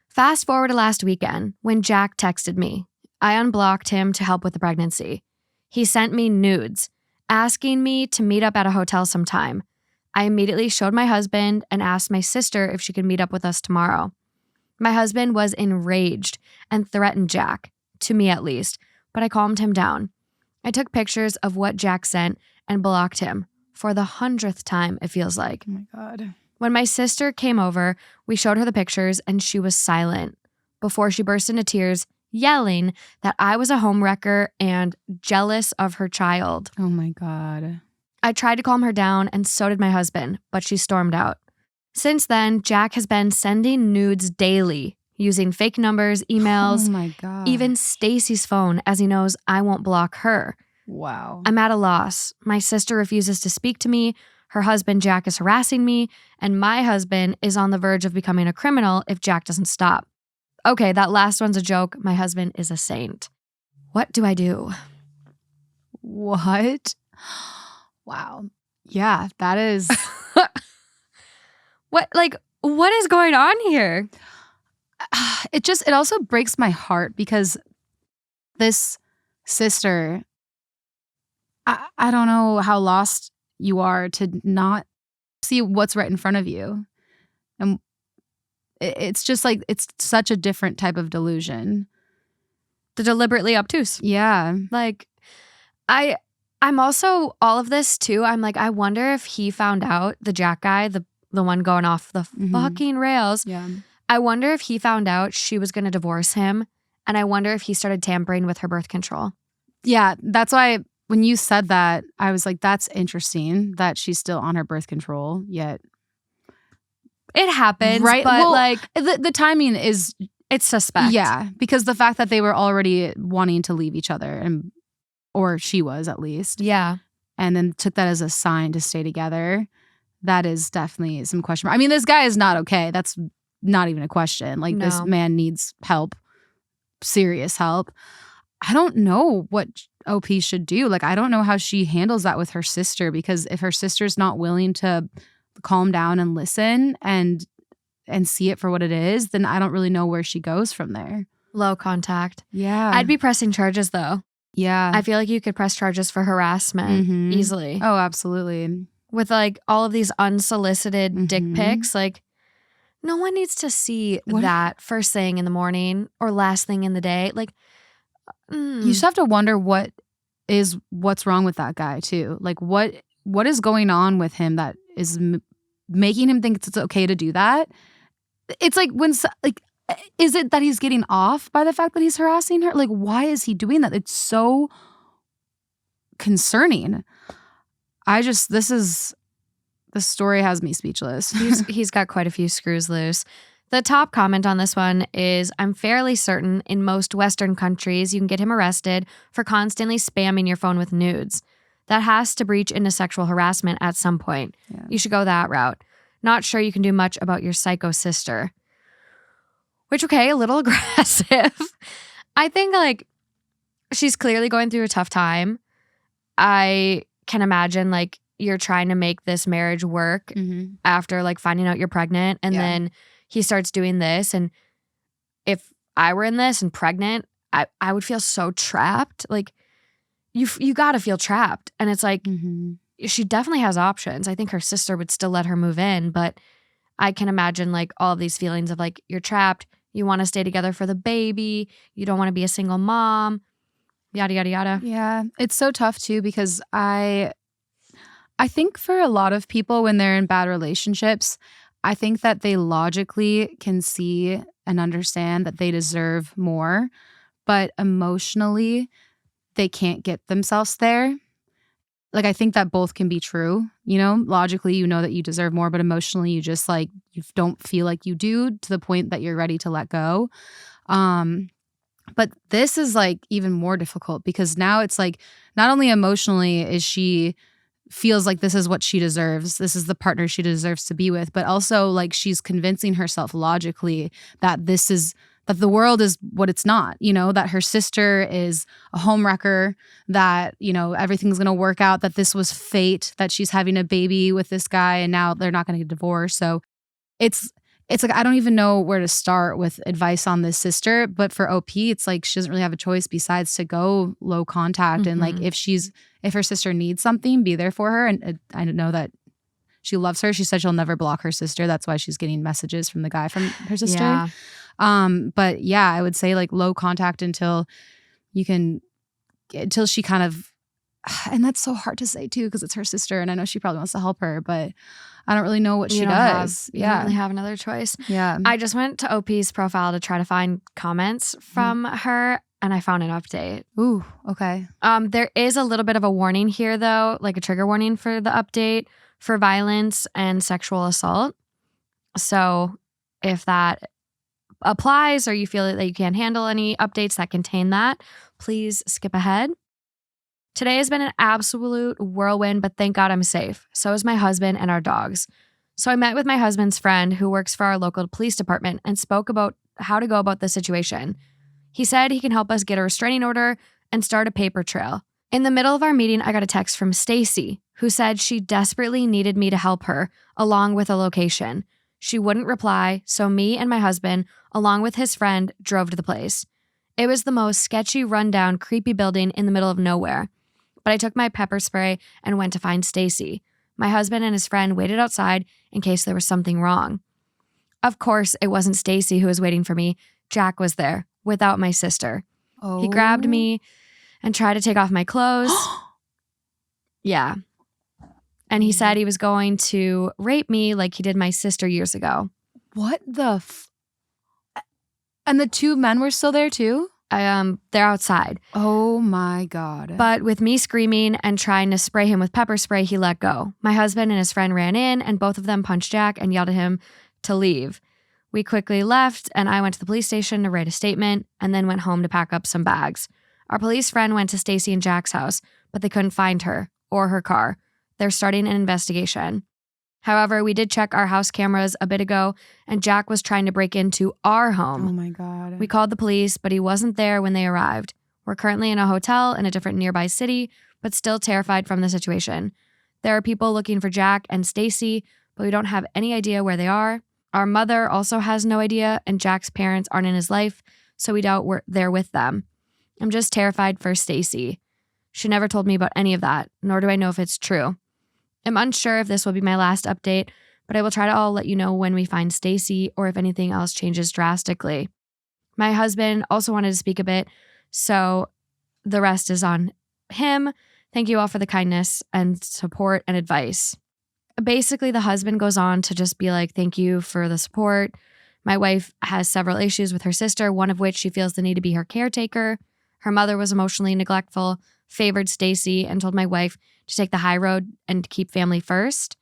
Fast forward to last weekend when Jack texted me. I unblocked him to help with the pregnancy. He sent me nudes, asking me to meet up at a hotel sometime. I immediately showed my husband and asked my sister if she could meet up with us tomorrow. My husband was enraged and threatened Jack, to me at least, but I calmed him down. I took pictures of what Jack sent and blocked him for the 100th time, it feels like. Oh my God. When my sister came over, we showed her the pictures and she was silent before she burst into tears, yelling that I was a homewrecker and jealous of her child. Oh my God. I tried to calm her down and so did my husband, but she stormed out. Since then, Jack has been sending nudes daily, using fake numbers, emails, oh my God. even Stacy's phone as he knows I won't block her. Wow. I'm at a loss. My sister refuses to speak to me. Her husband, Jack, is harassing me, and my husband is on the verge of becoming a criminal if Jack doesn't stop. Okay, that last one's a joke. My husband is a saint. What do I do? What? Wow. Yeah, that is... What is going on here? It also breaks my heart because this sister, I don't know how lost you are to not see what's right in front of you. And it's just like, it's such a different type of delusion. The deliberately obtuse. Yeah. Like, I'm also, all of this too, I'm like, I wonder if he found out, the Jack guy, the one going off the fucking rails. Yeah. I wonder if he found out she was going to divorce him. And I wonder if he started tampering with her birth control. Yeah, that's why when you said that, I was like, that's interesting that she's still on her birth control, yet. It happens, right? But well, like the timing is... It's suspect. Yeah, because the fact that they were already wanting to leave each other, or she was at least. Yeah. And then took that as a sign to stay together. That is definitely some question mark. I mean, this guy is not okay. That's not even a question. Like, this man needs help, serious help. I don't know what OP should do. Like, I don't know how she handles that with her sister, because if her sister's not willing to calm down and listen and see it for what it is, then I don't really know where she goes from there. Low contact. Yeah. I'd be pressing charges though. Yeah. I feel like you could press charges for harassment easily. Oh, absolutely. With like all of these unsolicited dick pics, like no one needs to see that first thing in the morning or last thing in the day. Like, you just have to wonder what's wrong with that guy too. Like what is going on with him that is making him think it's okay to do that? It's like is it that he's getting off by the fact that he's harassing her? Like, why is he doing that? It's so concerning. This story has me speechless. He's got quite a few screws loose. The top comment on this one is, I'm fairly certain in most Western countries you can get him arrested for constantly spamming your phone with nudes. That has to breach into sexual harassment at some point. Yeah. You should go that route. Not sure you can do much about your psycho sister. Which, okay, a little aggressive. I think, like, she's clearly going through a tough time. I can imagine, like, you're trying to make this marriage work after, like, finding out you're pregnant. And then he starts doing this. And if I were in this and pregnant, I would feel so trapped. Like, you got to feel trapped. And it's like, she definitely has options. I think her sister would still let her move in, but I can imagine like all of these feelings of like, you're trapped. You want to stay together for the baby. You don't want to be a single mom, yada, yada, yada. Yeah. It's so tough too, because I think for a lot of people when they're in bad relationships, I think that they logically can see and understand that they deserve more, but emotionally they can't get themselves there. Like, I think that both can be true, you know? Logically, you know that you deserve more, but emotionally, you just, like, you don't feel like you do to the point that you're ready to let go. But this is, like, even more difficult because now it's, like, not only emotionally is she feels like this is what she deserves, this is the partner she deserves to be with, but also, like, she's convincing herself logically that that the world is what it's not, you know, that her sister is a homewrecker, that, you know, everything's going to work out, that this was fate, that she's having a baby with this guy and now they're not going to get divorced. So it's like, I don't even know where to start with advice on this sister. But for OP, it's like she doesn't really have a choice besides to go low contact. And like, if her sister needs something, be there for her. And I know that she loves her. She said she'll never block her sister. That's why she's getting messages from the guy from her sister. Yeah. But yeah, I would say like low contact until she kind of, and that's so hard to say too, because it's her sister and I know she probably wants to help her, but I don't really know what she does. You don't really have another choice. Yeah. I just went to OP's profile to try to find comments from her and I found an update. Ooh, okay. There is a little bit of a warning here though, like a trigger warning for the update for violence and sexual assault. So if that applies or you feel that you can't handle any updates that contain that, please skip ahead. Today has been an absolute whirlwind, but thank God I'm safe. So is my husband and our dogs. So I met with my husband's friend who works for our local police department and spoke about how to go about the situation. He said he can help us get a restraining order and start a paper trail. In the middle of our meeting, I got a text from Stacy, who said she desperately needed me to help her, along with a location. She wouldn't reply, so me and my husband, along with his friend, drove to the place. It was the most sketchy, rundown, creepy building in the middle of nowhere. But I took my pepper spray and went to find Stacy. My husband and his friend waited outside in case there was something wrong. Of course, it wasn't Stacy who was waiting for me. Jack was there, without my sister. Oh. He grabbed me and tried to take off my clothes. Yeah. And he said he was going to rape me like he did my sister years ago. What the And the two men were still there too? They're outside. Oh my God. But with me screaming and trying to spray him with pepper spray, he let go. My husband and his friend ran in, and both of them punched Jack and yelled at him to leave. We quickly left, and I went to the police station to write a statement and then went home to pack up some bags. Our police friend went to Stacy and Jack's house, but they couldn't find her or her car. They're starting an investigation. However, we did check our house cameras a bit ago, and Jack was trying to break into our home. Oh my God. We called the police, but he wasn't there when they arrived. We're currently in a hotel in a different nearby city, but still terrified from the situation. There are people looking for Jack and Stacy, but we don't have any idea where they are. Our mother also has no idea, and Jack's parents aren't in his life, so we doubt we're there with them. I'm just terrified for Stacy. She never told me about any of that, nor do I know if it's true. I'm unsure if this will be my last update, but I will try to all let you know when we find Stacy or if anything else changes drastically. My husband also wanted to speak a bit, so the rest is on him. Thank you all for the kindness and support and advice. Basically, the husband goes on to just be like, thank you for the support. My wife has several issues with her sister, one of which she feels the need to be her caretaker. Her mother was emotionally neglectful, favored Stacy, and told my wife to take the high road and keep family first.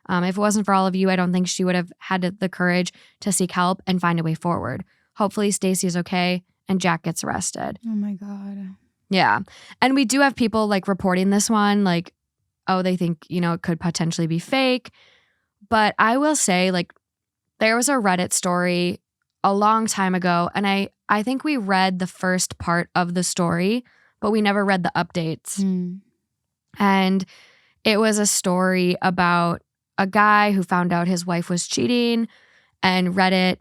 If it wasn't for all of you, I don't think she would have had the courage to seek help and find a way forward. Hopefully Stacy is okay and Jack gets arrested. Oh my God. Yeah. And we do have people like reporting this one, like, oh, they think, it could potentially be fake. But I will say, like, there was a Reddit story a long time ago, and I think we read the first part of the story, but we never read the updates. And it was a story about a guy who found out his wife was cheating, and Reddit,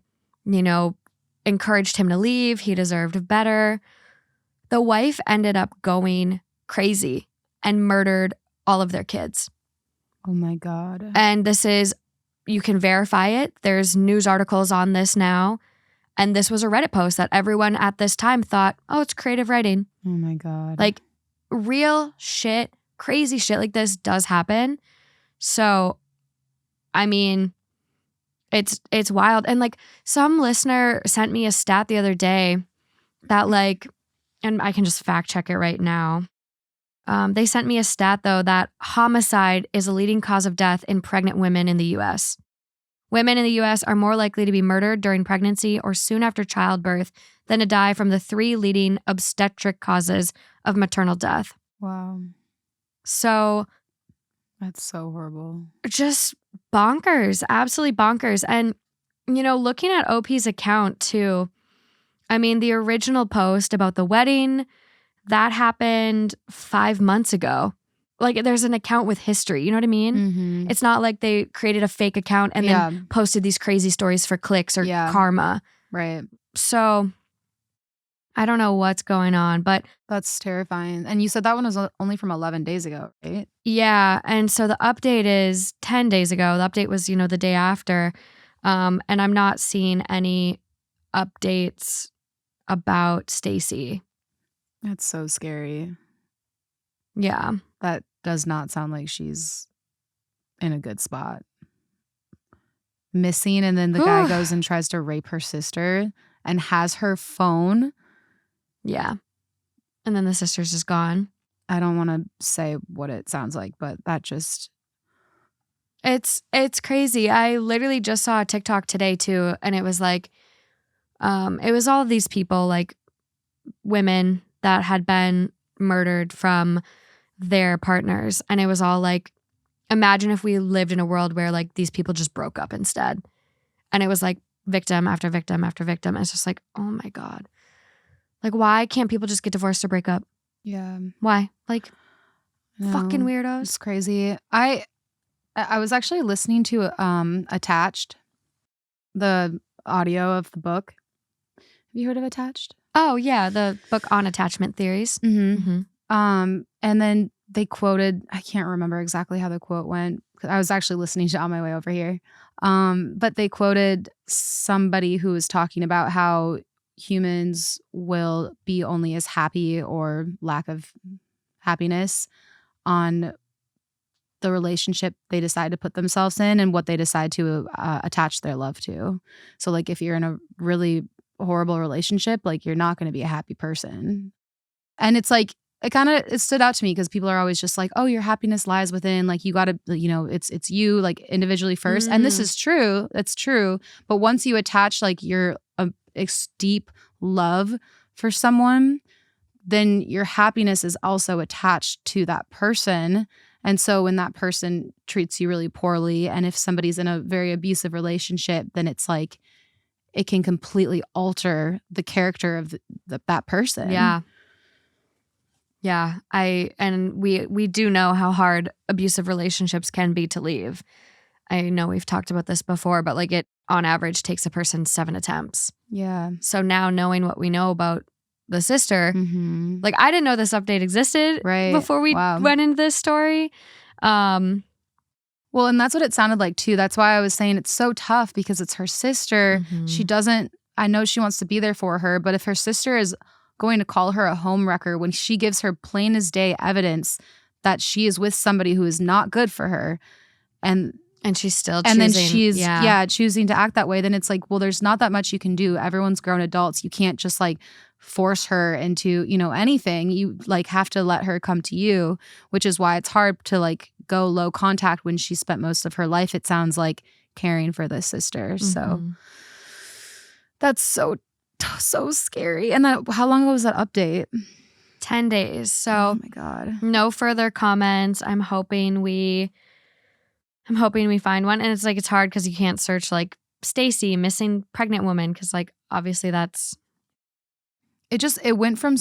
encouraged him to leave. He deserved better. The wife ended up going crazy and murdered all of their kids. Oh my God. And you can verify it. There's news articles on this now. And this was a Reddit post that everyone at this time thought, oh, it's creative writing. Oh my God. Like real shit, crazy shit like this does happen. So, I mean, it's wild. And like some listener sent me a stat the other day that like, and I can just fact check it right now. They sent me a stat though that homicide is a leading cause of death in pregnant women in the U.S. Women in the U.S. are more likely to be murdered during pregnancy or soon after childbirth than to die from the 3 leading obstetric causes of maternal death. Wow. So that's so horrible. Just bonkers, absolutely bonkers. And, looking at OP's account too, I mean, the original post about the wedding, that happened 5 months ago. Like there's an account with history, you know what I mean? Mm-hmm. It's not like they created a fake account and then posted these crazy stories for clicks or karma. Right. So I don't know what's going on, but that's terrifying. And you said that one was only from 11 days ago, right? Yeah. And so the update is 10 days ago. The update was, the day after. And I'm not seeing any updates about Stacy. That's so scary. Yeah. That does not sound like she's in a good spot. Missing, and then the guy goes and tries to rape her sister and has her phone. Yeah. And then the sister's just gone. I don't want to say what it sounds like, but that just... It's crazy. I literally just saw a TikTok today too, and it was like, it was all of these people, like women that had been murdered from their partners. And it was all like, imagine if we lived in a world where like these people just broke up instead. And it was like victim after victim after victim. And it's just like, oh my God. Like, why can't people just get divorced or break up? Yeah. Why? Like, No, fucking weirdos. It's crazy. I was actually listening to Attached, the audio of the book. Have you heard of Attached? Oh, yeah. The book on attachment theories. Mm-hmm. And then they quoted, I can't remember exactly how the quote went. I was actually listening to it on my way over here. But they quoted somebody who was talking about how humans will be only as happy or lack of happiness on the relationship they decide to put themselves in and what they decide to attach their love to. So like if you're in a really horrible relationship, like you're not going to be a happy person. And it's like, it stood out to me because people are always just like, oh, your happiness lies within, like, you got to, it's you, like, individually first. And this is true. That's true. But once you attach like your deep love for someone, then your happiness is also attached to that person. And so when that person treats you really poorly, and if somebody's in a very abusive relationship, then it's like it can completely alter the character of that person. Yeah. Yeah. We do know how hard abusive relationships can be to leave. I know we've talked about this before, but like it on average takes a person 7 attempts. Yeah. So now knowing what we know about the sister, like I didn't know this update existed before we went into this story. Well, and that's what it sounded like too. That's why I was saying it's so tough because it's her sister. I know she wants to be there for her, but if her sister is going to call her a homewrecker when she gives her plain as day evidence that she is with somebody who is not good for her, and she's still choosing, and then she's choosing to act that way, then it's like, well, there's not that much you can do. Everyone's grown adults. You can't just like force her into, anything. You like have to let her come to you, which is why it's hard to like go low contact when she spent most of her life, it sounds like, caring for this sister. So that's so scary. And how long ago was that update? 10 days. So oh my God. No further comments. I'm hoping we find one. And it's like, it's hard because you can't search like Stacy, missing pregnant woman, because like obviously it went from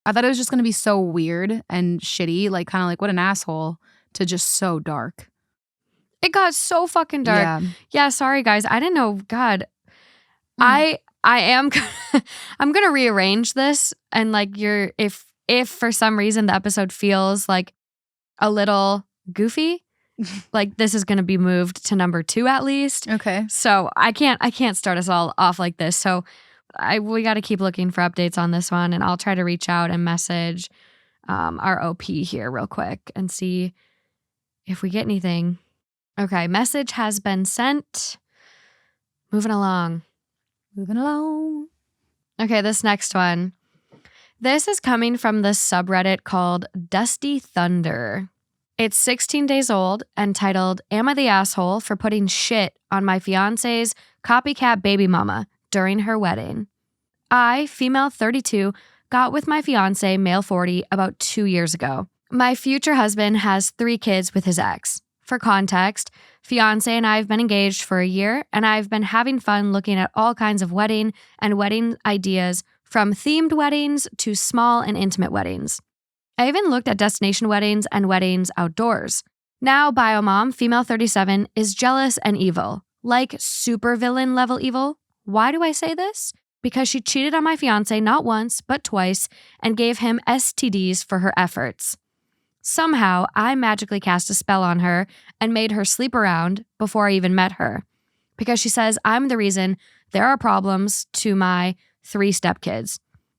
I thought it was just going to be so weird and shitty, like kind of like what an asshole, to just so dark. It got so fucking dark. Yeah, sorry guys. I didn't know. God. I am I'm going to rearrange this, and like if for some reason the episode feels like a little goofy, like this is going to be moved to number 2 at least. Okay. So I can't start us all off like this. So we got to keep looking for updates on this one, and I'll try to reach out and message our OP here real quick and see if we get anything. Okay, message has been sent. Moving along. Okay, this next one. This is coming from the subreddit called Dusty Thunder. It's 16 days old and titled, Am I the Asshole for Putting Shit on My Fiance's Copycat Baby Mama During Her Wedding? I, female 32, got with my fiance, male 40, about 2 years ago. My future husband has 3 kids with his ex. For context, fiance and I have been engaged for a year, and I've been having fun looking at all kinds of wedding ideas, from themed weddings to small and intimate weddings. I even looked at destination weddings and weddings outdoors. Now, biomom, female 37, is jealous and evil. Like supervillain level evil. Why do I say this? Because she cheated on my fiance not once, but twice, and gave him STDs for her efforts. Somehow, I magically cast a spell on her and made her sleep around before I even met her. Because she says I'm the reason there are problems to my 3 stepkids.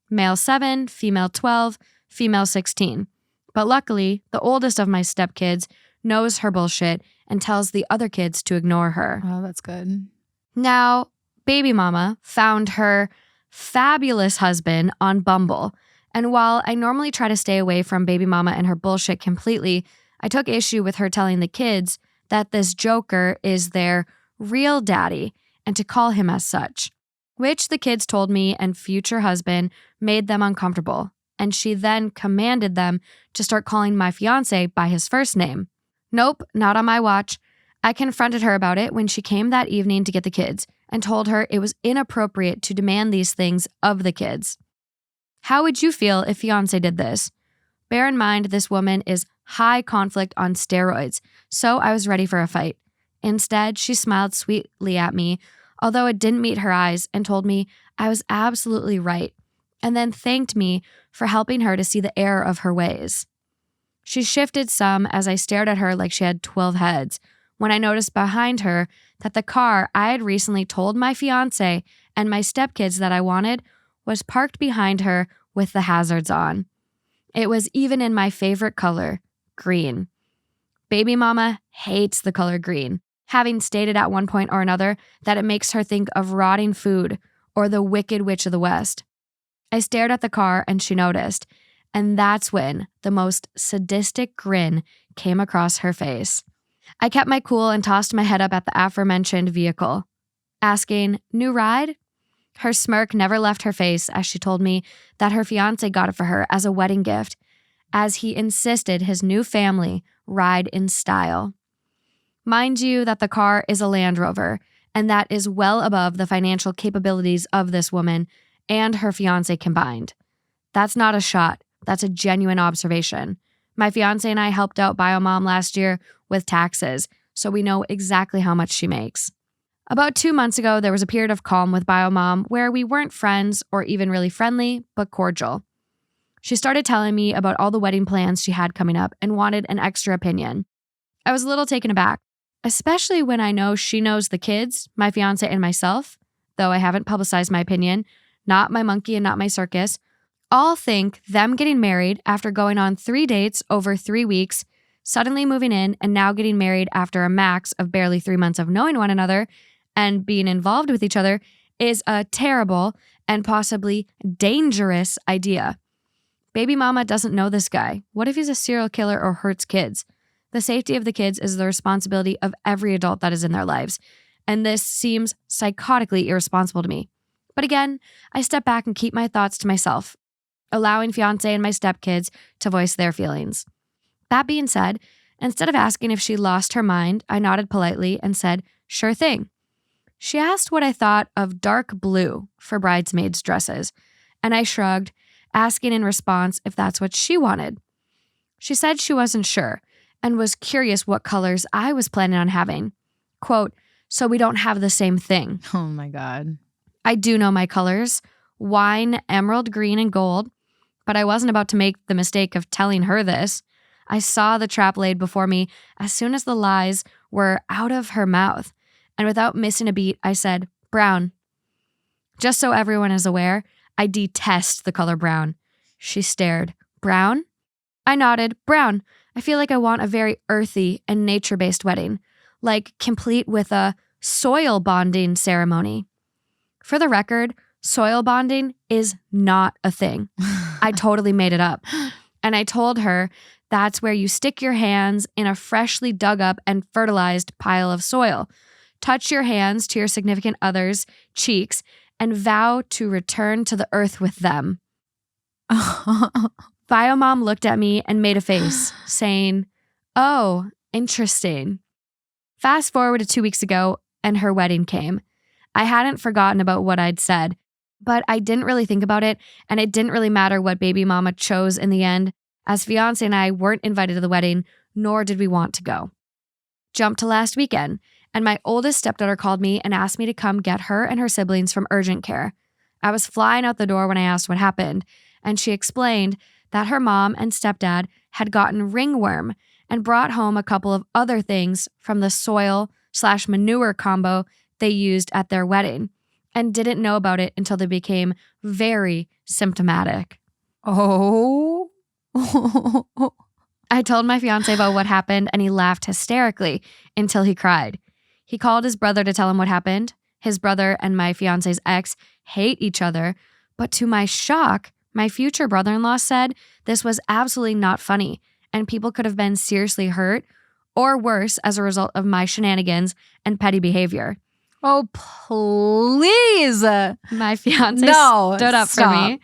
Male 7, female 12, female 16. But luckily, the oldest of my stepkids knows her bullshit and tells the other kids to ignore her. Oh, that's good. Now, baby mama found her fabulous husband on Bumble. And while I normally try to stay away from baby mama and her bullshit completely, I took issue with her telling the kids that this joker is their real daddy and to call him as such, which the kids told me and future husband made them uncomfortable. And she then commanded them to start calling my fiance by his first name. Nope, not on my watch. I confronted her about it when she came that evening to get the kids and told her it was inappropriate to demand these things of the kids. How would you feel if fiance did this? Bear in mind, this woman is high conflict on steroids, so I was ready for a fight. Instead, she smiled sweetly at me, although it didn't meet her eyes, and told me I was absolutely right, and then thanked me for helping her to see the error of her ways. She shifted some as I stared at her like she had 12 heads, when I noticed behind her that the car I had recently told my fiance and my stepkids that I wanted was parked behind her with the hazards on. It was even in my favorite color, green. Baby mama hates the color green, having stated at one point or another that it makes her think of rotting food or the Wicked Witch of the West. I stared at the car and she noticed, and that's when the most sadistic grin came across her face. I kept my cool and tossed my head up at the aforementioned vehicle, asking, "New ride?" Her smirk never left her face as she told me that her fiancé got it for her as a wedding gift, as he insisted his new family ride in style. Mind you that the car is a Land Rover, and that is well above the financial capabilities of this woman and her fiancé combined. That's not a shot. That's a genuine observation. My fiancé and I helped out BioMom last year with taxes, so we know exactly how much she makes. About 2 months ago, there was a period of calm with BioMom where we weren't friends or even really friendly, but cordial. She started telling me about all the wedding plans she had coming up and wanted an extra opinion. I was a little taken aback, especially when I know she knows the kids, my fiancé and myself, though I haven't publicized my opinion, not my monkey and not my circus, all think them getting married after going on 3 dates over 3 weeks, suddenly moving in and now getting married after a max of barely 3 months of knowing one another and being involved with each other is a terrible and possibly dangerous idea. Baby mama doesn't know this guy. What if he's a serial killer or hurts kids? The safety of the kids is the responsibility of every adult that is in their lives, and this seems psychotically irresponsible to me. But again, I step back and keep my thoughts to myself, allowing fiancé and my stepkids to voice their feelings. That being said, instead of asking if she lost her mind, I nodded politely and said, "Sure thing." She asked what I thought of dark blue for bridesmaids' dresses, and I shrugged, asking in response if that's what she wanted. She said she wasn't sure and was curious what colors I was planning on having. Quote, "So we don't have the same thing." Oh my God. I do know my colors, wine, emerald green, and gold, but I wasn't about to make the mistake of telling her this. I saw the trap laid before me as soon as the lies were out of her mouth, and without missing a beat, I said, "Brown." Just so everyone is aware, I detest the color brown. She stared. "Brown?" I nodded. "Brown. I feel like I want a very earthy and nature-based wedding, like complete with a soil bonding ceremony." For the record, soil bonding is not a thing. I totally made it up. And I told her that's where you stick your hands in a freshly dug up and fertilized pile of soil, touch your hands to your significant other's cheeks, and vow to return to the earth with them. BioMom looked at me and made a face, saying, "Oh, interesting." Fast forward to 2 weeks ago, and her wedding came. I hadn't forgotten about what I'd said, but I didn't really think about it, and it didn't really matter what baby mama chose in the end, as fiancé and I weren't invited to the wedding, nor did we want to go. Jump to last weekend, and my oldest stepdaughter called me and asked me to come get her and her siblings from urgent care. I was flying out the door when I asked what happened, and she explained that her mom and stepdad had gotten ringworm and brought home a couple of other things from the soil/manure combo they used at their wedding, and didn't know about it until they became very symptomatic. Oh. I told my fiancé about what happened, and he laughed hysterically until he cried. He called his brother to tell him what happened. His brother and my fiancé's ex hate each other, but to my shock, my future brother-in-law said this was absolutely not funny, and people could have been seriously hurt or worse as a result of my shenanigans and petty behavior. Oh, please. My fiance stood up for me,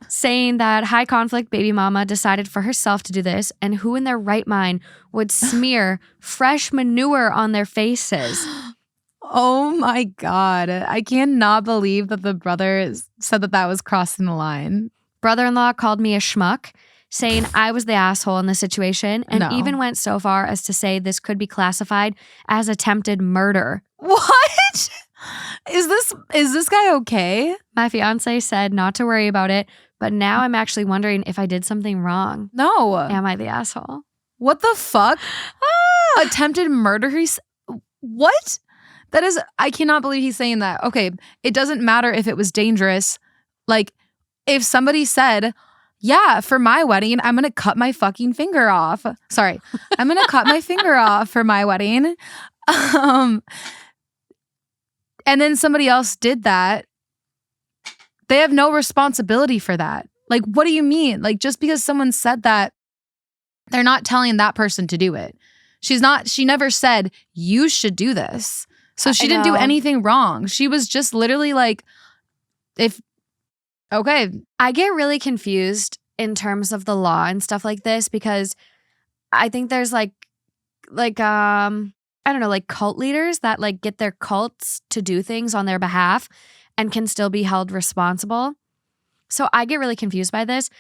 saying that high conflict baby mama decided for herself to do this, and who in their right mind would smear fresh manure on their faces? Oh my God. I cannot believe that the brother said that was crossing the line. Brother-in-law called me a schmuck, saying I was the asshole in the situation, and even went so far as to say this could be classified as attempted murder. What? Is this guy okay? My fiance said not to worry about it, but now I'm actually wondering if I did something wrong. No. Am I the asshole? What the fuck? Attempted murder? What? That is, I cannot believe he's saying that. Okay, it doesn't matter if it was dangerous. Like, if somebody said, yeah, for my wedding, I'm going to cut my fucking finger off. Sorry. I'm going to cut my finger off for my wedding. And then somebody else did that. They have no responsibility for that. Like, what do you mean? Like, just because someone said that, they're not telling that person to do it. She never said, you should do this. So she didn't do anything wrong. She was just literally like, okay. I get really confused in terms of the law and stuff like this because I think there's like I don't know, like cult leaders that like get their cults to do things on their behalf and can still be held responsible. So I get really confused by this,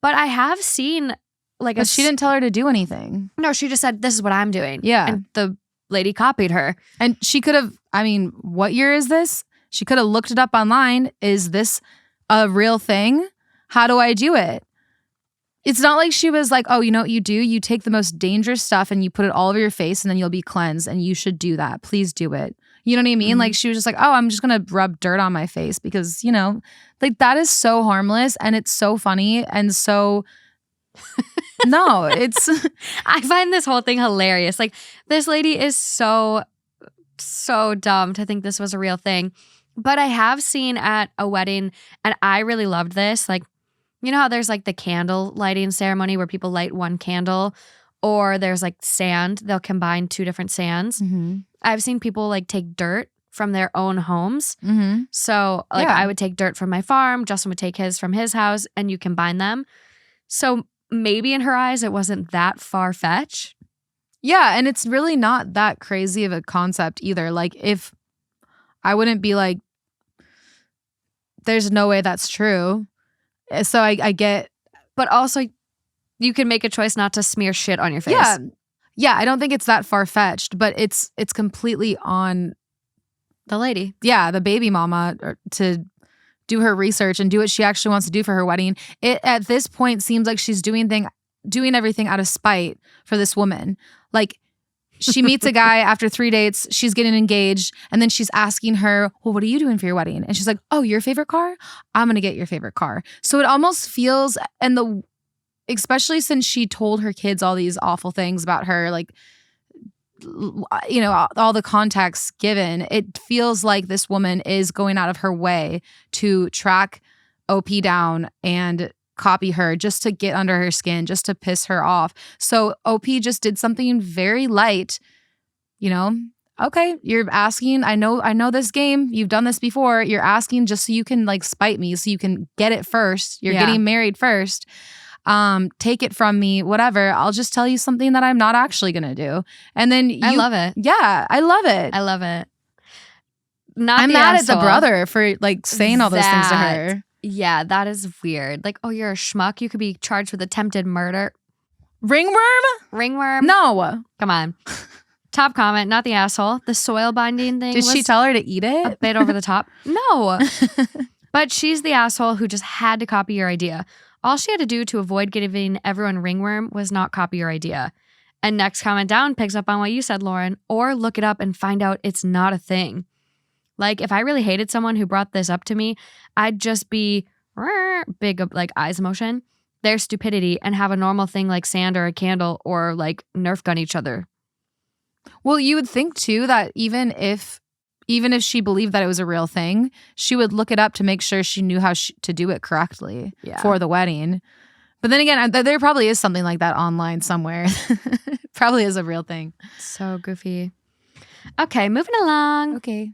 but I have seen like But she didn't tell her to do anything. No, she just said, this is what I'm doing. Yeah. And the lady copied her. And she could have, what year is this? She could have looked it up online. Is this a real thing? How do I do it? It's not like she was like, oh, you know what you do? You take the most dangerous stuff and you put it all over your face and then you'll be cleansed and you should do that. Please do it. You know what I mean? Mm-hmm. Like she was just like, oh, I'm just going to rub dirt on my face because, like that is so harmless and it's so funny and so... No, it's... I find this whole thing hilarious. Like this lady is so dumb to think this was a real thing. But I have seen at a wedding, and I really loved this. Like, you know how there's like the candle lighting ceremony where people light one candle, or there's like sand. They'll combine two different sands. Mm-hmm. I've seen people like take dirt from their own homes. Mm-hmm. So like I would take dirt from my farm. Justin would take his from his house, and you combine them. So maybe in her eyes, it wasn't that far-fetched. Yeah, and it's really not that crazy of a concept either. Like if I wouldn't be like, there's no way that's true. So I get, but also you can make a choice not to smear shit on your face. Yeah. I don't think it's that far fetched, but it's completely on the lady. Yeah, the baby mama to do her research and do what she actually wants to do for her wedding. It at this point seems like she's doing everything out of spite for this woman. Like she meets a guy after 3 dates, she's getting engaged, and then she's asking her, well, what are you doing for your wedding? And she's like, oh, your favorite car? I'm going to get your favorite car. So it almost feels, and especially since she told her kids all these awful things about her, like, all the context given, it feels like this woman is going out of her way to track OP down and copy her just to get under her skin, just to piss her off. So OP just did something very light, okay, you're asking, I know this game, you've done this before, you're asking just so you can like spite me, so you can get it first, you're getting married first. Take it from me, whatever. I'll just tell you something that I'm not actually going to do. And then I love it. Yeah, I love it. I love it. I'm mad at the brother for like saying all those things to her. Yeah, that is weird. Like, oh, you're a schmuck. You could be charged with attempted murder. Ringworm? Ringworm? No. Come on. Top comment, not the asshole. The soil binding thing. Did she tell her to eat it? A bit over the top. No. But she's the asshole who just had to copy your idea. All she had to do to avoid giving everyone ringworm was not copy your idea. And next comment down picks up on what you said, Lauren, or look it up and find out it's not a thing. Like, if I really hated someone who brought this up to me, I'd just be big, like, eyes motion, their stupidity, and have a normal thing like sand or a candle or, like, Nerf gun each other. Well, you would think, too, that even if she believed that it was a real thing, she would look it up to make sure she knew how to do it correctly for the wedding. But then again, there probably is something like that online somewhere. Probably is a real thing. So goofy. Okay, moving along. Okay.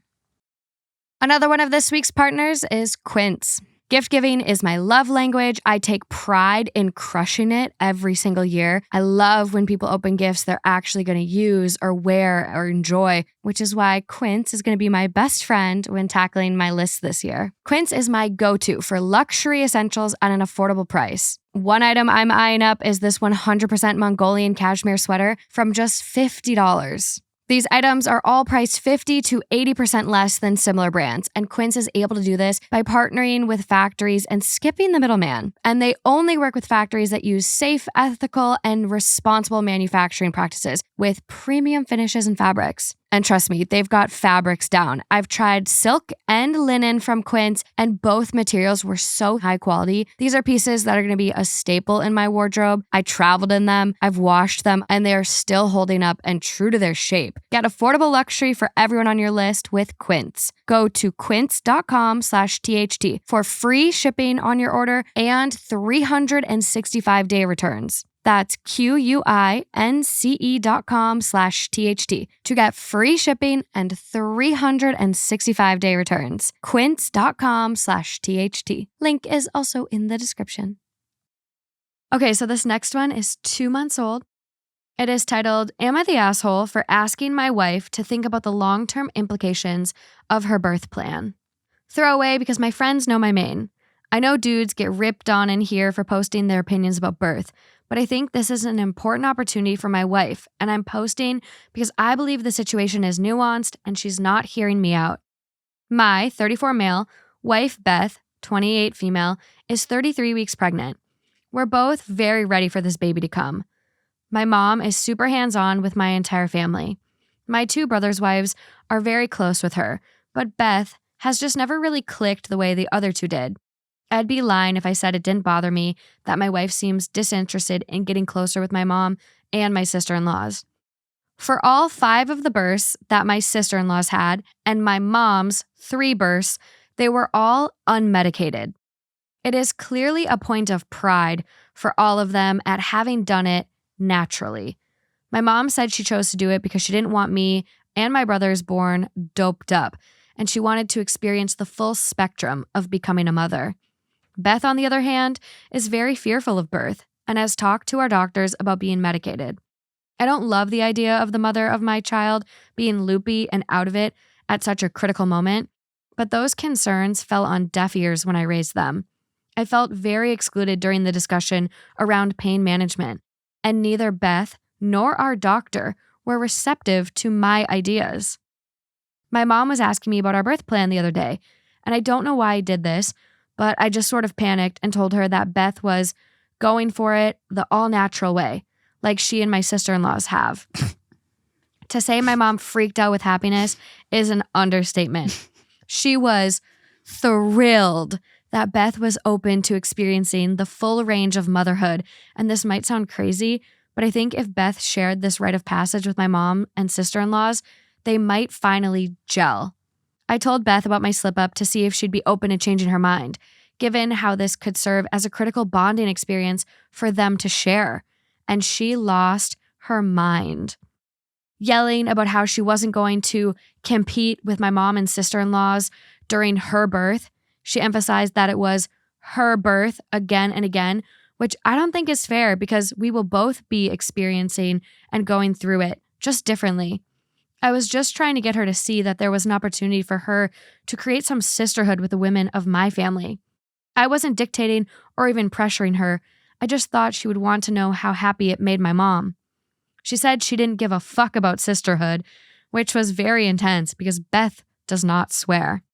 Another one of this week's partners is Quince. Gift giving is my love language. I take pride in crushing it every single year. I love when people open gifts they're actually going to use or wear or enjoy, which is why Quince is going to be my best friend when tackling my list this year. Quince is my go-to for luxury essentials at an affordable price. One item I'm eyeing up is this 100% Mongolian cashmere sweater from just $50. These items are all priced 50 to 80% less than similar brands, and Quince is able to do this by partnering with factories and skipping the middleman. And they only work with factories that use safe, ethical, and responsible manufacturing practices with premium finishes and fabrics. And trust me, they've got fabrics down. I've tried silk and linen from Quince, and both materials were so high quality. These are pieces that are going to be a staple in my wardrobe. I traveled in them, I've washed them, and they are still holding up and true to their shape. Get affordable luxury for everyone on your list with Quince. Go to quince.com/THT for free shipping on your order and 365-day returns. That's QUINCE.com/THT to get free shipping and 365-day returns. Quince.com/THT. Link is also in the description. Okay, so this next one is 2 months old. It is titled, Am I the Asshole for Asking My Wife to Think About the Long-Term Implications of Her Birth Plan? Throwaway because my friends know my main. I know dudes get ripped on in here for posting their opinions about birth, but I think this is an important opportunity for my wife, and I'm posting because I believe the situation is nuanced and she's not hearing me out. My 34 male, wife Beth, 28 female, is 33 weeks pregnant. We're both very ready for this baby to come. My mom is super hands-on with my entire family. My 2 brothers' wives are very close with her, but Beth has just never really clicked the way the other 2 did. I'd be lying if I said it didn't bother me that my wife seems disinterested in getting closer with my mom and my sister-in-laws. For all 5 of the births that my sister-in-laws had and my mom's 3 births, they were all unmedicated. It is clearly a point of pride for all of them at having done it naturally. My mom said she chose to do it because she didn't want me and my brothers born doped up, and she wanted to experience the full spectrum of becoming a mother. Beth, on the other hand, is very fearful of birth and has talked to our doctors about being medicated. I don't love the idea of the mother of my child being loopy and out of it at such a critical moment, but those concerns fell on deaf ears when I raised them. I felt very excluded during the discussion around pain management, and neither Beth nor our doctor were receptive to my ideas. My mom was asking me about our birth plan the other day, and I don't know why I did this, but I just sort of panicked and told her that Beth was going for it the all-natural way, like she and my sister-in-laws have. To say my mom freaked out with happiness is an understatement. She was thrilled that Beth was open to experiencing the full range of motherhood, and this might sound crazy, but I think if Beth shared this rite of passage with my mom and sister-in-laws, they might finally gel. I told Beth about my slip-up to see if she'd be open to changing her mind, given how this could serve as a critical bonding experience for them to share. And she lost her mind. Yelling about how she wasn't going to compete with my mom and sister-in-laws during her birth. She emphasized that it was her birth again and again, which I don't think is fair because we will both be experiencing and going through it just differently. I was just trying to get her to see that there was an opportunity for her to create some sisterhood with the women of my family. I wasn't dictating or even pressuring her. I just thought she would want to know how happy it made my mom. She said she didn't give a fuck about sisterhood, which was very intense because Beth does not swear.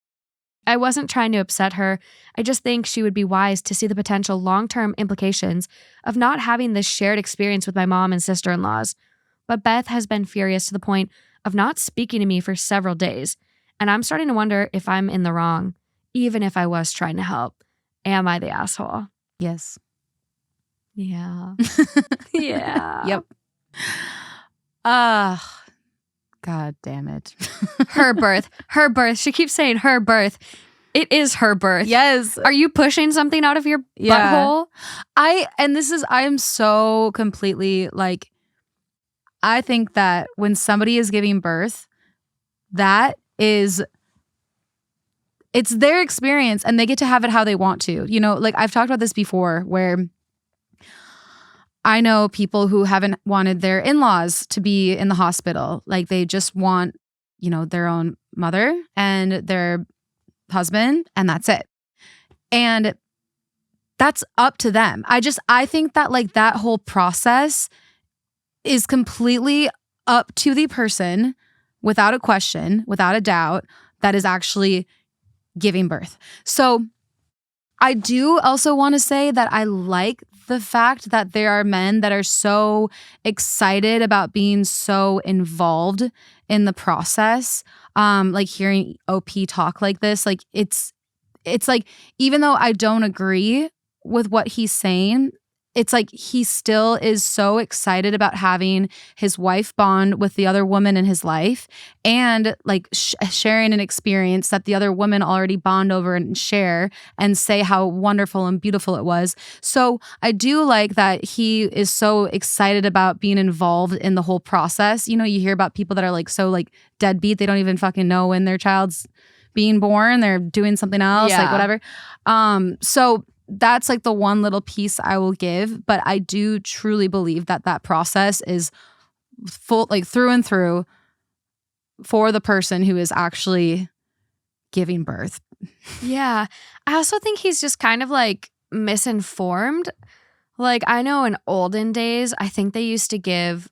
I wasn't trying to upset her. I just think she would be wise to see the potential long-term implications of not having this shared experience with my mom and sister-in-laws. But Beth has been furious to the point of not speaking to me for several days, and I'm starting to wonder if I'm in the wrong, even if I was trying to help. Am I the asshole? Yes. Yeah. Yeah. Yep. God damn it. Her birth. Her birth. She keeps saying her birth. It is her birth. Yes. Are you pushing something out of your butthole? I am so completely like, I think that when somebody is giving birth, it's it's their experience and they get to have it how they want to. You know, like I've talked about this before where I know people who haven't wanted their in-laws to be in the hospital. Like they just want, you know, their own mother and their husband, and that's it. And that's up to them. I think that like that whole process is completely up to the person without a question, without a doubt, that is actually giving birth. So I do also want to say that I like the fact that there are men that are so excited about being so involved in the process. Like hearing OP talk like this, like it's like, even though I don't agree with what he's saying, it's like he still is so excited about having his wife bond with the other woman in his life and like sharing an experience that the other women already bond over and share and say how wonderful and beautiful it was. So I do like that he is so excited about being involved in the whole process. You know, you hear about people that are like so like deadbeat, they don't even fucking know when their child's being born, they're doing something else, like whatever. So that's like the one little piece I will give, but I do truly believe that that process is full, like through and through, for the person who is actually giving birth. Yeah. I also think he's just kind of like misinformed. Like I know in olden days, I think they used to give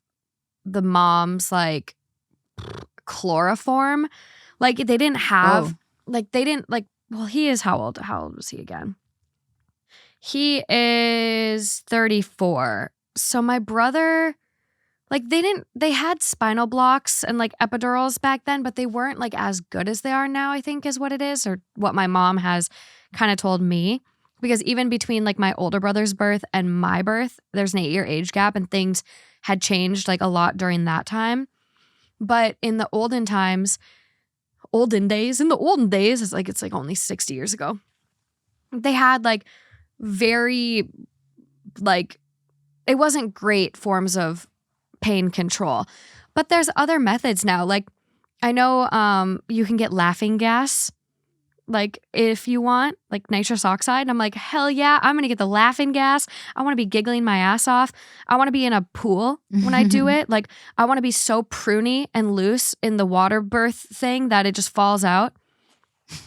the moms like chloroform. Like they didn't have, like they didn't like, well, he is how old? How old was he again? He is 34. So my brother, like they had spinal blocks and like epidurals back then, but they weren't like as good as they are now, I think is what it is, or what my mom has kind of told me. Because even between like my older brother's birth and my birth, there's an 8-year age gap and things had changed like a lot during that time. But in the olden days, it's like only 60 years ago, they had like very like, it wasn't great forms of pain control. But there's other methods now. Like I know you can get laughing gas, like if you want, like nitrous oxide. And I'm like, hell yeah, I'm gonna get the laughing gas. I want to be giggling my ass off. I want to be in a pool when I do it. Like I want to be so pruny and loose in the water birth thing that it just falls out.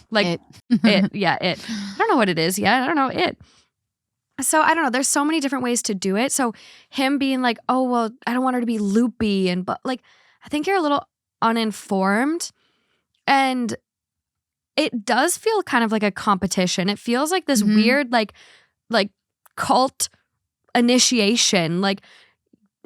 Like it. Yeah, it. I don't know what it is yet. I don't know it. So I don't know. There's so many different ways to do it. So him being like, oh, well, I don't want her to be loopy. And but like, I think you're a little uninformed. And it does feel kind of like a competition. It feels like this weird, like cult initiation. Like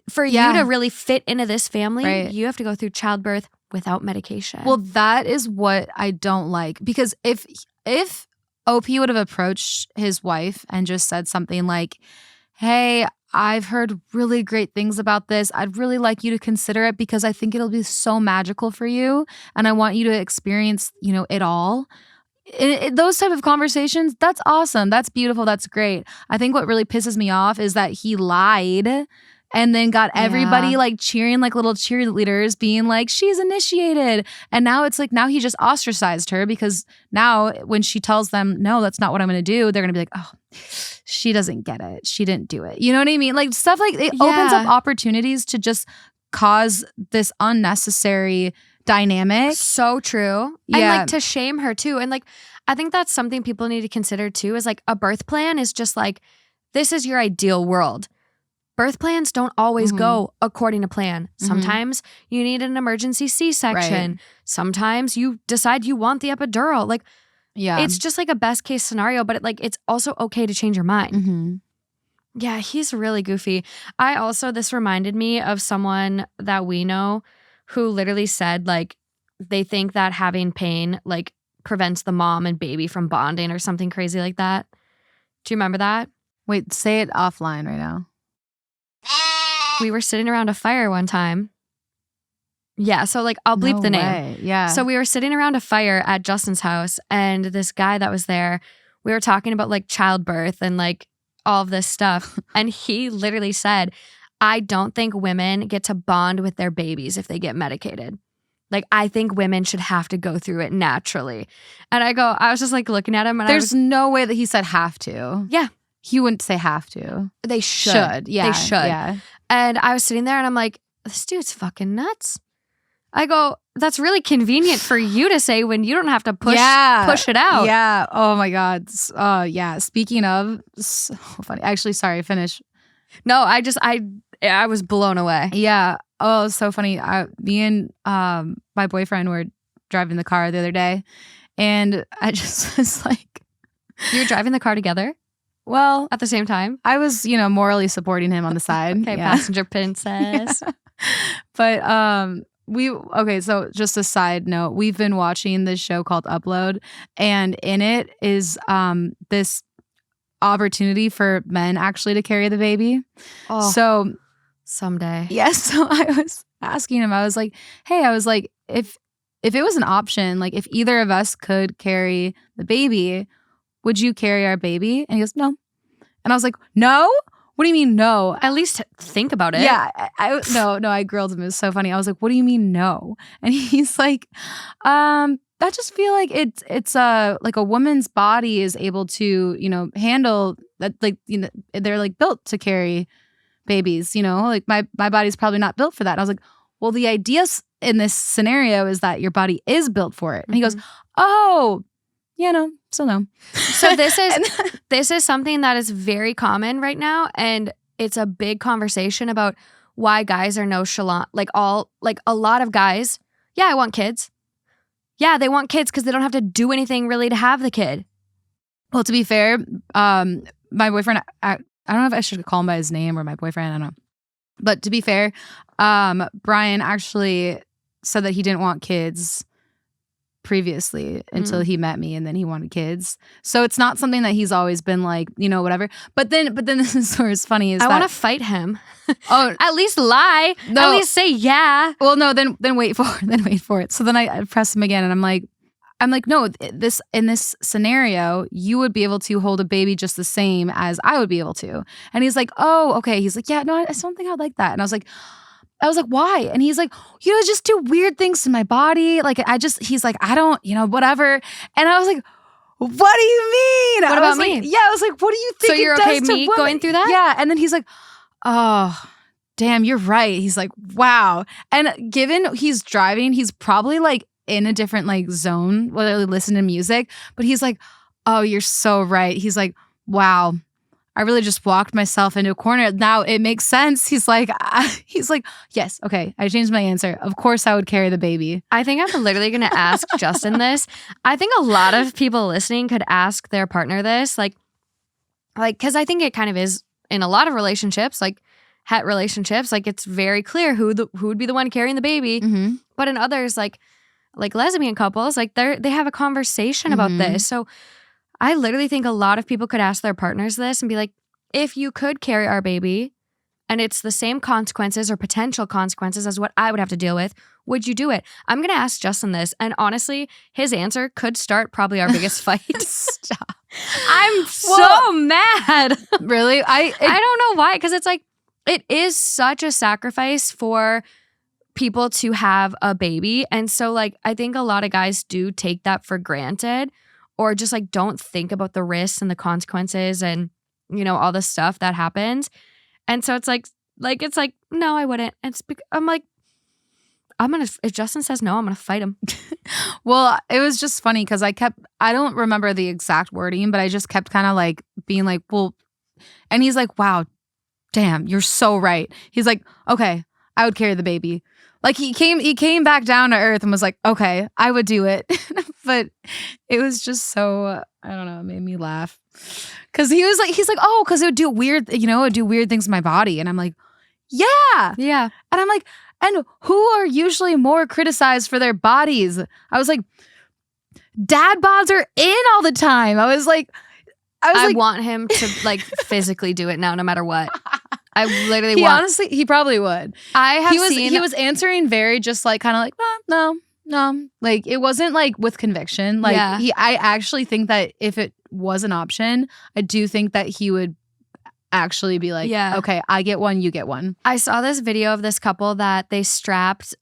for you to really fit into this family, you have to go through childbirth without medication. Well, that is what I don't like. Because if OP would have approached his wife and just said something like, hey, I've heard really great things about this. I'd really like you to consider it because I think it'll be so magical for you. And I want you to experience, you know, it all. Those type of conversations, that's awesome. That's beautiful. That's great. I think what really pisses me off is that he lied and then got everybody like cheering like little cheerleaders being like, she's initiated. And now it's like, now he just ostracized her because now when she tells them, no, that's not what I'm going to do, they're going to be like, oh, she doesn't get it. She didn't do it. You know what I mean? Like stuff like it opens up opportunities to just cause this unnecessary dynamic. So true. Yeah. And like to shame her too. And like, I think that's something people need to consider too, is like a birth plan is just like, this is your ideal world. Birth plans don't always go according to plan. Sometimes you need an emergency C-section. Right. Sometimes you decide you want the epidural. Like, it's just like a best case scenario, but it's also okay to change your mind. Yeah, he's really goofy. This reminded me of someone that we know who literally said like they think that having pain like prevents the mom and baby from bonding or something crazy like that. Do you remember that? Wait, say it offline right now. We were sitting around a fire one time. Yeah, so like I'll bleep the name. Yeah. So we were sitting around a fire at Justin's house, and this guy that was there, we were talking about like childbirth and like all of this stuff. And he literally said, I don't think women get to bond with their babies if they get medicated. Like, I think women should have to go through it naturally. And I was just like looking at him and There's no way that he said have to. Yeah. He wouldn't say have to. They should. Yeah. They should. Yeah. And I was sitting there and I'm like, this dude's fucking nuts. I go, that's really convenient for you to say when you don't have to push it out. Yeah. Oh my God. Yeah. Speaking of, so funny. Actually, sorry, finish. No, I was blown away. Yeah. Oh, so funny. Me and my boyfriend were driving the car the other day, and I just was like, you were driving the car together? Well, at the same time? I was, morally supporting him on the side. Okay, yeah. Passenger princess. Yeah. But okay, so just a side note, we've been watching this show called Upload, and in it is this opportunity for men actually to carry the baby. Oh, so someday. Yes. So I was asking him, I was like, hey, if it was an option, like if either of us could carry the baby, would you carry our baby? And he goes, no. And I was like, no? What do you mean no? At least think about it. Yeah. I grilled him. It was so funny. I was like, what do you mean no? And he's like, I just feel like it's like a woman's body is able to, handle that. Like, they're like built to carry babies, like my body's probably not built for that. And I was like, well, the idea in this scenario is that your body is built for it. And he goes, oh, yeah, no, still no. So this is something that is very common right now. And it's a big conversation about why guys are nonchalant. Like a lot of guys, yeah, I want kids. Yeah, they want kids because they don't have to do anything really to have the kid. Well, to be fair, my boyfriend, I don't know if I should call him by his name or my boyfriend, I don't know. But to be fair, Brian actually said that he didn't want kids previously until he met me, and then he wanted kids. So it's not something that he's always been like, whatever. But then this is where it's funny is I want to fight him. Oh, at least lie. No. At least say yeah. Well, no, then wait for it. So then I press him again, and I'm like, no, in this scenario, you would be able to hold a baby just the same as I would be able to. And he's like, oh, okay. He's like, yeah, no, I don't think I would like that. And I was like, why? And he's like, just do weird things to my body. Like, he's like, I don't, whatever. And I was like, what do you mean? What about me? Like, yeah, I was like, what do you think? So you're okay me going through that? Yeah. And then he's like, oh, damn, you're right. He's like, wow. And given he's driving, he's probably like in a different like zone where they listen to music. But he's like, oh, you're so right. He's like, wow. I really just walked myself into a corner. Now it makes sense. He's like, yes, okay. I changed my answer. Of course I would carry the baby. I think I'm literally going to ask Justin this. I think a lot of people listening could ask their partner this. Like, because I think it kind of is in a lot of relationships, like het relationships, like it's very clear who would be the one carrying the baby. Mm-hmm. But in others, like lesbian couples, like they have a conversation about this. So I literally think a lot of people could ask their partners this and be like, if you could carry our baby and it's the same consequences or potential consequences as what I would have to deal with, would you do it? I'm going to ask Justin this. And honestly, his answer could start probably our biggest fight. Stop. I'm so mad. Really? I don't know why. Because it's like, it is such a sacrifice for people to have a baby. And so like, I think a lot of guys do take that for granted. Or just like don't think about the risks and the consequences and, all the stuff that happens. And so it's like no, I wouldn't. I'm like, if Justin says no, I'm going to fight him. Well, it was just funny because I don't remember the exact wording, but I just kept kind of like being like, well, and he's like, wow, damn, you're so right. He's like, okay, I would carry the baby. Like he came back down to earth and was like, okay, I would do it. But it was just so, I don't know, it made me laugh. Cause he's like, oh, cause it would do weird, it would do weird things to my body. And I'm like, yeah. Yeah. And I'm like, and who are usually more criticized for their bodies? I was like, dad bods are in all the time. I I want him to like physically do it now, no matter what. I literally honestly, he probably would. He was answering very just like kind of like, no. Like it wasn't like with conviction. Like I actually think that if it was an option, I do think that he would actually be like, okay, I get one, you get one. I saw this video of this couple that they strapped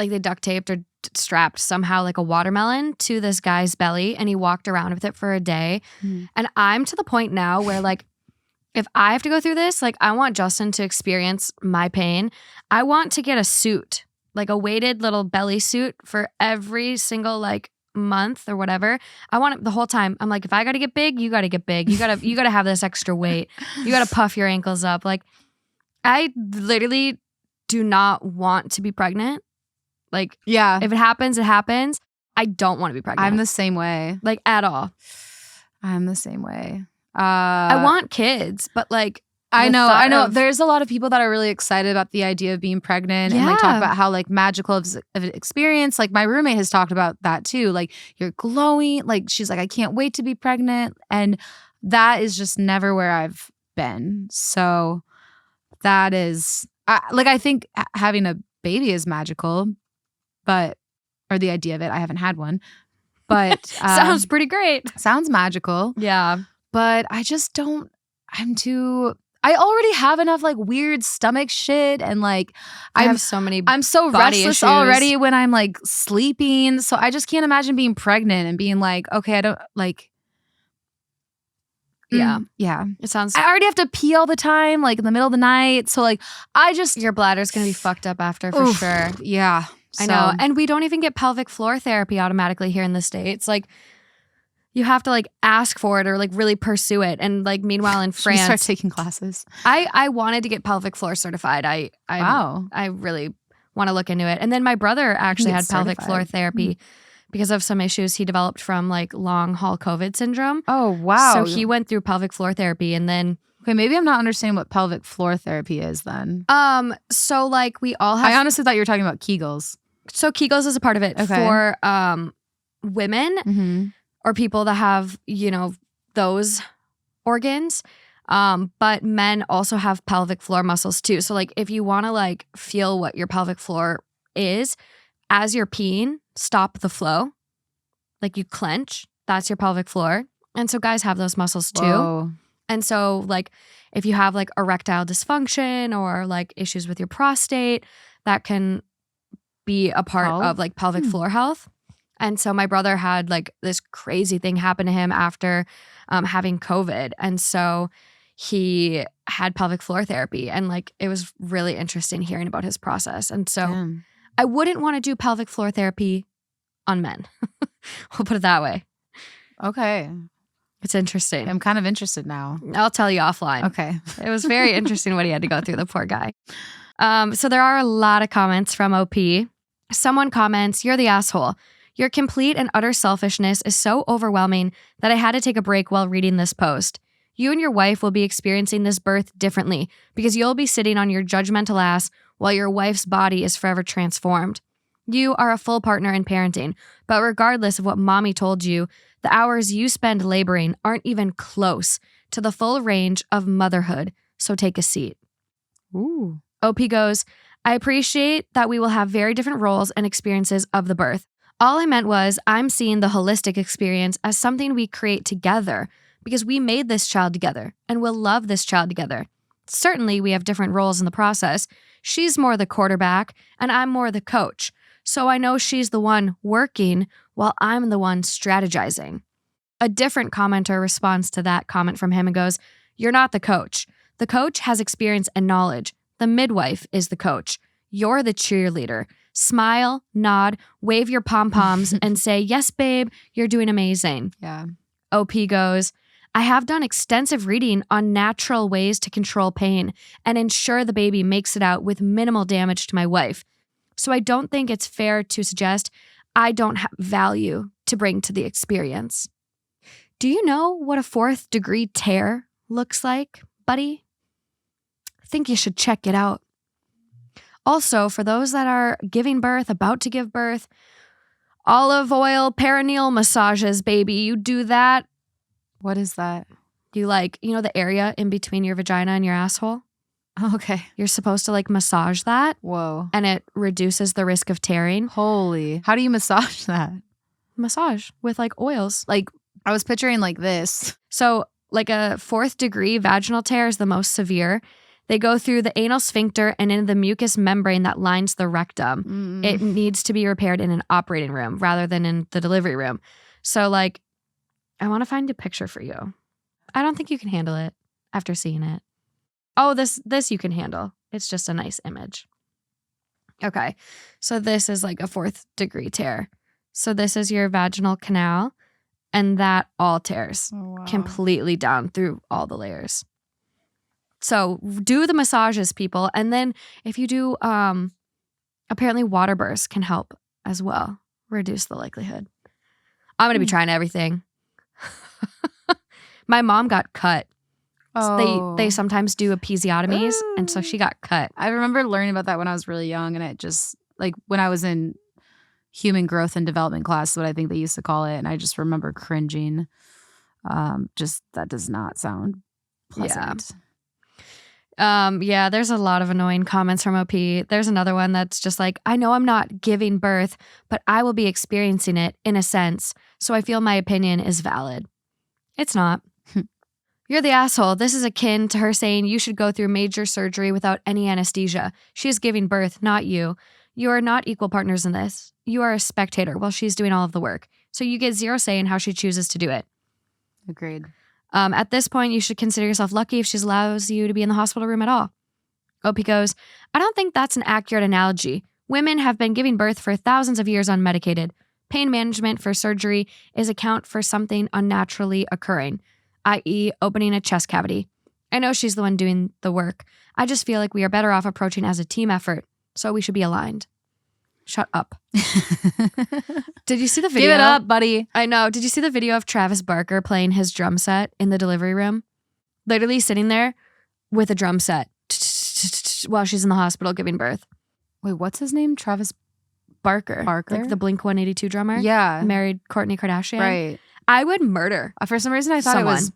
like they duct taped or strapped somehow like a watermelon to this guy's belly, and he walked around with it for a day. And I'm to the point now where like, if I have to go through this, like I want Justin to experience my pain. I want to get a suit, like a weighted little belly suit for every single like month or whatever. I want it the whole time. I'm like, if I got to get big, you got to get big. You got to have this extra weight. You got to puff your ankles up. Like I literally do not want to be pregnant. Like, yeah, if it happens, it happens. I don't want to be pregnant. I'm the same way. Like at all. I'm the same way. I want kids, but like I know. There's a lot of people that are really excited about the idea of being pregnant and like talk about how like magical of an experience. Like my roommate has talked about that too. Like you're glowing. Like she's like, I can't wait to be pregnant. And that is just never where I've been. So that is I think having a baby is magical, or the idea of it. I haven't had one, but sounds pretty great. Sounds magical. Yeah. But I just don't, I already have enough like weird stomach shit and like I'm so restless issues already when I'm like sleeping. So I just can't imagine being pregnant and being like, okay, I don't like. Yeah. It sounds. I already have to pee all the time, like in the middle of the night. So like, your bladder's gonna be fucked up after for sure. Yeah, I know. And we don't even get pelvic floor therapy automatically here in the States. Like, you have to like ask for it or like really pursue it. And like meanwhile in France, start taking classes. I wanted to get pelvic floor certified. I really want to look into it. And then my brother actually had pelvic floor therapy because of some issues he developed from like long haul COVID syndrome. Oh wow! So he went through pelvic floor therapy, and then okay, maybe I'm not understanding what pelvic floor therapy is then. So like we all have. I honestly thought you were talking about Kegels. So Kegels is a part of it for women. Mm-hmm. Or people that have, those organs. But men also have pelvic floor muscles too. So like if you want to like feel what your pelvic floor is, as you're peeing, stop the flow. Like you clench, that's your pelvic floor. And so guys have those muscles too. Whoa. And so like if you have like erectile dysfunction or like issues with your prostate, that can be a part of like pelvic floor health. And so my brother had like this crazy thing happen to him after having COVID. And so he had pelvic floor therapy, and like it was really interesting hearing about his process. And so I wouldn't want to do pelvic floor therapy on men. We'll put it that way. Okay. It's interesting. I'm kind of interested now. I'll tell you offline. Okay. It was very interesting what he had to go through, the poor guy. So there are a lot of comments from OP. Someone comments, "You're the asshole. Your complete and utter selfishness is so overwhelming that I had to take a break while reading this post. You and your wife will be experiencing this birth differently because you'll be sitting on your judgmental ass while your wife's body is forever transformed. You are a full partner in parenting, but regardless of what mommy told you, the hours you spend laboring aren't even close to the full range of motherhood, so take a seat." Ooh. OP goes, "I appreciate that we will have very different roles and experiences of the birth. All I meant was I'm seeing the holistic experience as something we create together because we made this child together and will love this child together. Certainly, we have different roles in the process. She's more the quarterback and I'm more the coach. So I know she's the one working while I'm the one strategizing." A different commenter responds to that comment from him and goes, "You're not the coach. The coach has experience and knowledge. The midwife is the coach. You're the cheerleader. Smile, nod, wave your pom-poms, and say, 'Yes, babe, you're doing amazing.'" Yeah. OP goes, "I have done extensive reading on natural ways to control pain and ensure the baby makes it out with minimal damage to my wife. So I don't think it's fair to suggest I don't have value to bring to the experience." Do you know what a 4th degree tear looks like, buddy? I think you should check it out. Also, for those that are giving birth, about to give birth, olive oil perineal massages, baby. You do that. What is that? You like, the area in between your vagina and your asshole? Okay. You're supposed to like massage that. Whoa. And it reduces the risk of tearing. Holy. How do you massage that? Massage with like oils. Like, I was picturing like this. So like a 4th degree vaginal tear is the most severe. They go through the anal sphincter and into the mucous membrane that lines the rectum. It needs to be repaired in an operating room rather than in the delivery room. So, like, I want to find a picture for you. I don't think you can handle it after seeing it. Oh, this you can handle. It's just a nice image. Okay, so this is like a 4th degree tear. So this is your vaginal canal, and that all tears completely down through all the layers. So do the massages, people. And then if you do, apparently water bursts can help as well. Reduce the likelihood. I'm going to be trying everything. My mom got cut. So they sometimes do episiotomies, and so she got cut. I remember learning about that when I was really young, and it just, like, when I was in human growth and development class, what I think they used to call it, and I just remember cringing. Just that does not sound pleasant. Yeah, there's a lot of annoying comments from OP. There's another one that's just like, I know I'm not giving birth, but I will be experiencing it in a sense, so I feel my opinion is valid. It's not. You're the asshole. This is akin to her saying you should go through major surgery without any anesthesia. She is giving birth, not you. You are not equal partners in this. You are a spectator while she's doing all of the work, so you get zero say in how she chooses to do it. Agreed. At this point, you should consider yourself lucky if she allows you to be in the hospital room at all. OP goes, I don't think that's an accurate analogy. Women have been giving birth for thousands of years unmedicated. Pain management for surgery is account for something unnaturally occurring, i.e. opening a chest cavity. I know she's the one doing the work. I just feel like we are better off approaching as a team effort, so we should be aligned. Shut up. Did you see the video? Give it up, buddy. I know. Did you see the video of Travis Barker playing his drum set in the delivery room? Literally sitting there with a drum set while she's in the hospital giving birth. Wait, what's his name? Travis Barker. Like the Blink-182 drummer? Yeah. Married Kourtney Kardashian? Right. I would murder. For some reason, I thought someone. it was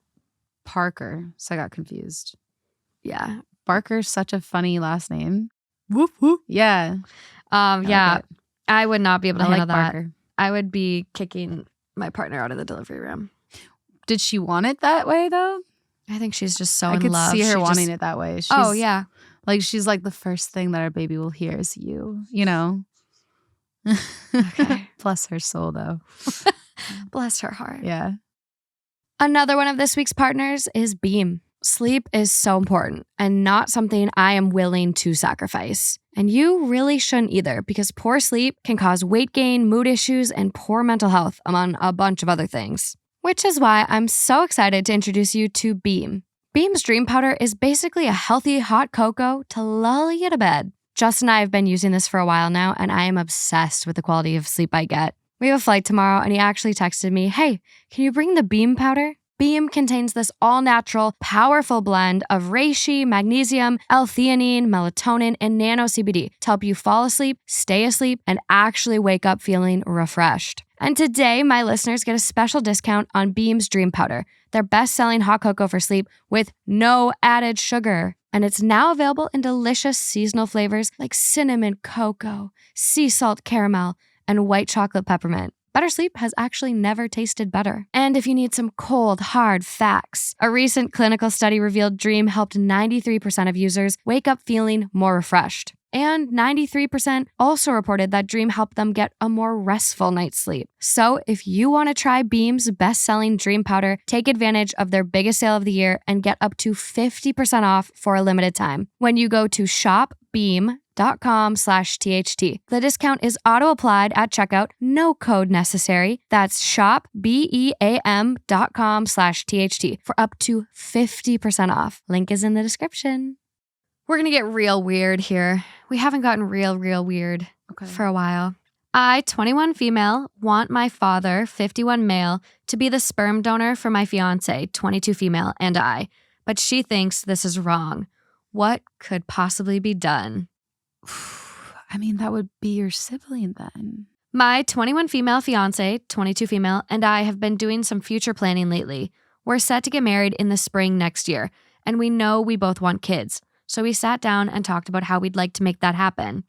Parker, so I got confused. Yeah. Barker's such a funny last name. Whoop, whoop. Yeah. Yeah. Like I would not be able to handle that. Barker. I would be kicking my partner out of the delivery room. Did she want it that way, though? I think she's just so I in could love. see her wanting it that way. Oh, yeah. Like, she's like, the first thing that our baby will hear is you, you know? Okay. Bless her soul, though. Bless her heart. Yeah. Another one of this week's partners is Beam. Sleep is so important and not something I am willing to sacrifice. And you really shouldn't either, because poor sleep can cause weight gain, mood issues, and poor mental health, among a bunch of other things. Which is why I'm so excited to introduce you to Beam. Beam's Dream Powder is basically a healthy hot cocoa to lull you to bed. Justin and I have been using this for a while now, and I am obsessed with the quality of sleep I get. We have a flight tomorrow, and he actually texted me, hey, can you bring the Beam powder? Beam contains this all-natural, powerful blend of reishi, magnesium, L-theanine, melatonin, and nano CBD to help you fall asleep, stay asleep, and actually wake up feeling refreshed. And today, my listeners get a special discount on Beam's Dream Powder, their best-selling hot cocoa for sleep with no added sugar. And it's now available in delicious seasonal flavors like cinnamon cocoa, sea salt caramel, and white chocolate peppermint. Better sleep has actually never tasted better. And if you need some cold, hard facts, a recent clinical study revealed Dream helped 93% of users wake up feeling more refreshed. And 93% also reported that Dream helped them get a more restful night's sleep. So if you want to try Beam's best-selling Dream Powder, take advantage of their biggest sale of the year and get up to 50% off for a limited time when you go to shopbeam.com/THT. The discount is auto-applied at checkout, no code necessary. That's shopbeam.com/THT for up to 50% off. Link is in the description. We're going to get real weird here. We haven't gotten real weird for a while. I, 21 female, want my father, 51 male, to be the sperm donor for my fiance, 22 female, and I. But she thinks this is wrong. What could possibly be done? I mean, that would be your sibling then. My 21 female fiance, 22 female, and I have been doing some future planning lately. We're set to get married in the spring next year, and we know we both want kids. So we sat down and talked about how we'd like to make that happen.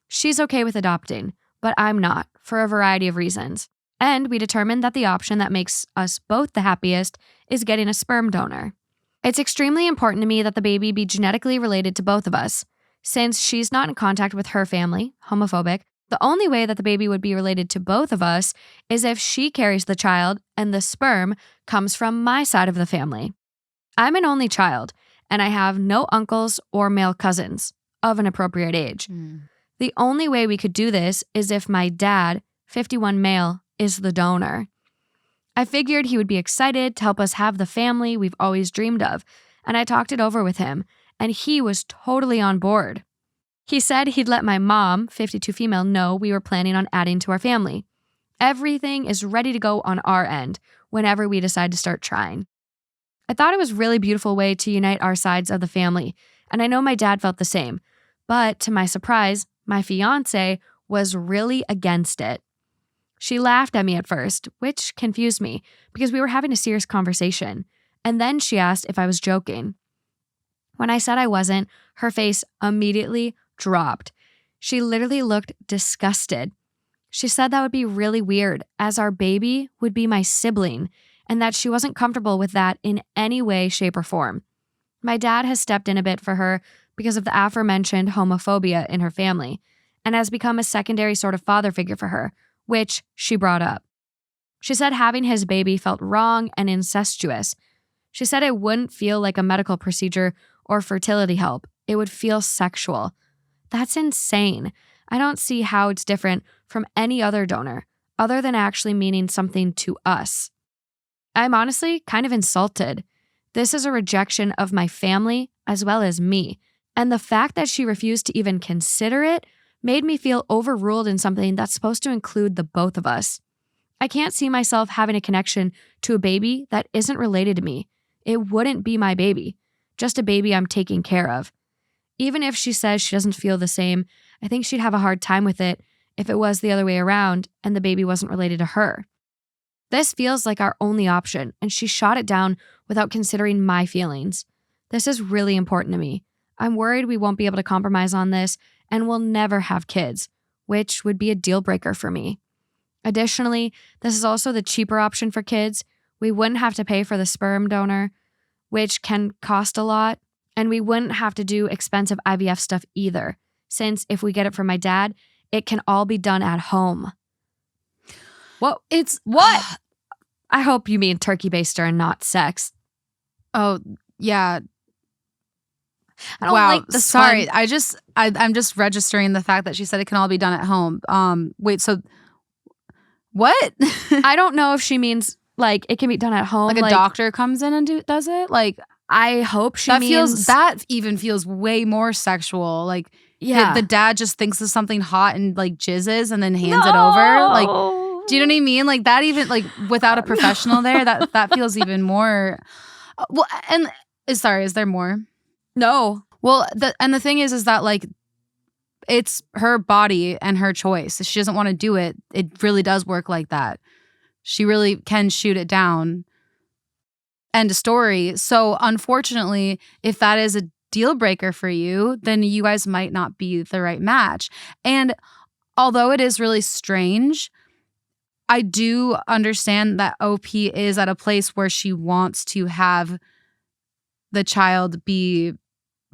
She's okay with adopting, but I'm not, for a variety of reasons. And we determined that the option that makes us both the happiest is getting a sperm donor. It's extremely important to me that the baby be genetically related to both of us. Since she's not in contact with her family, homophobic, the only way that the baby would be related to both of us is if she carries the child and the sperm comes from my side of the family. I'm an only child, and I have no uncles or male cousins of an appropriate age. The only way we could do this is if my dad, 51 male, is the donor. I figured he would be excited to help us have the family we've always dreamed of, and I talked it over with him, and he was totally on board. He said he'd let my mom, 52 female, know we were planning on adding to our family. Everything is ready to go on our end whenever we decide to start trying. I thought it was a really beautiful way to unite our sides of the family, and I know my dad felt the same. But to my surprise, my fiance was really against it. She laughed at me at first, which confused me because we were having a serious conversation, and then she asked if I was joking. When I said I wasn't, her face immediately dropped. She literally looked disgusted. She said that would be really weird, as our baby would be my sibling, and that she wasn't comfortable with that in any way, shape, or form. My dad has stepped in a bit for her because of the aforementioned homophobia in her family, and has become a secondary sort of father figure for her, which she brought up. She said having his baby felt wrong and incestuous. She said it wouldn't feel like a medical procedure or fertility help. It would feel sexual. That's insane. I don't see how it's different from any other donor, other than actually meaning something to us. I'm honestly kind of insulted. This is a rejection of my family as well as me, and the fact that she refused to even consider it made me feel overruled in something that's supposed to include the both of us. I can't see myself having a connection to a baby that isn't related to me. It wouldn't be my baby, just a baby I'm taking care of. Even if she says she doesn't feel the same, I think she'd have a hard time with it if it was the other way around and the baby wasn't related to her. This feels like our only option, and she shot it down without considering my feelings. This is really important to me. I'm worried we won't be able to compromise on this and we'll never have kids, which would be a deal breaker for me. Additionally, this is also the cheaper option for kids. We wouldn't have to pay for the sperm donor, which can cost a lot, and we wouldn't have to do expensive IVF stuff either, since if we get it from my dad, it can all be done at home. What? I hope you mean turkey baster and not sex. Oh, yeah. I don't like this sorry. one. I'm just registering the fact that she said it can all be done at home. Wait, so what? I don't know if she means like it can be done at home. Like a doctor comes in and does it? Like, I hope she means that even feels way more sexual. Like, yeah, the dad just thinks of something hot and like jizzes and then hands it over. Like, do you know what I mean? Like that, even like without a professional there, that feels even more. Well, and sorry, is there more? No. Well, the thing is that like it's her body and her choice. If she doesn't want to do it, it really does work like that. She really can shoot it down. End of story. So unfortunately, if that is a deal breaker for you, then you guys might not be the right match. And although it is really strange, I do understand that OP is at a place where she wants to have the child be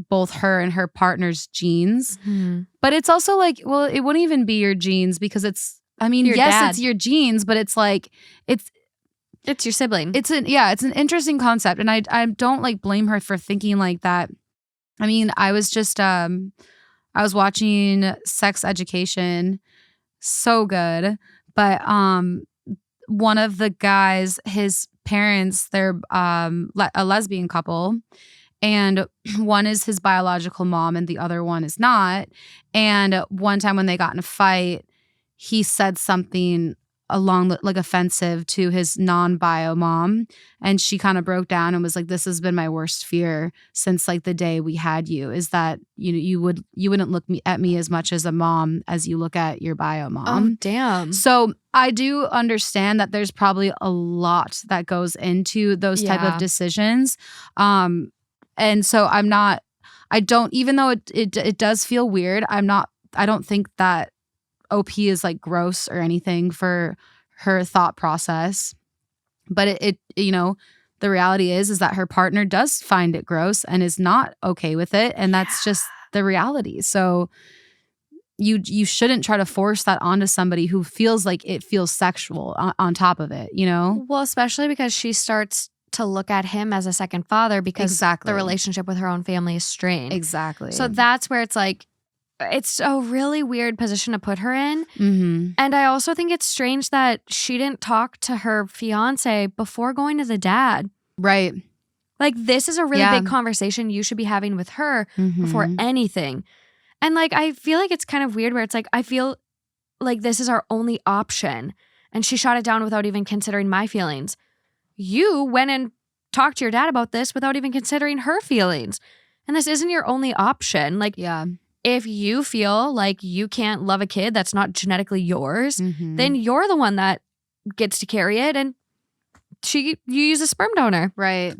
both her and her partner's genes. Mm-hmm. But it's also like, well, it wouldn't even be your genes because it's, I mean, your yes, dad. it's your genes, but it's like, it's your sibling. It's an interesting concept. And I don't like blame her for thinking like that. I mean, I was just, I was watching Sex Education. So good. But one of the guys, his parents, they're a lesbian couple. And one is his biological mom and the other one is not. And one time when they got in a fight, he said something along like offensive to his non-bio mom. And she kind of broke down and was like, this has been my worst fear since like the day we had you, is that you wouldn't look at me as much as a mom as you look at your bio mom. Oh, damn. So I do understand that there's probably a lot that goes into those type of decisions. And so even though it does feel weird, I don't think that OP is like gross or anything for her thought process. But it the reality is that her partner does find it gross and is not okay with it. And that's just the reality. So you shouldn't try to force that onto somebody who feels like it feels sexual on top of it, you know? Well, especially because she starts to look at him as a second father because Exactly. the relationship with her own family is strained. Exactly. So that's where it's like, it's a really weird position to put her in. Mm-hmm. And I also think it's strange that she didn't talk to her fiance before going to the dad. Right. Like, this is a really big conversation you should be having with her before anything. And like, I feel like it's kind of weird where it's like, I feel like this is our only option. And she shot it down without even considering my feelings. You went and talked to your dad about this without even considering her feelings. And this isn't your only option. Like, if you feel like you can't love a kid that's not genetically yours, then you're the one that gets to carry it, and you use a sperm donor. Right.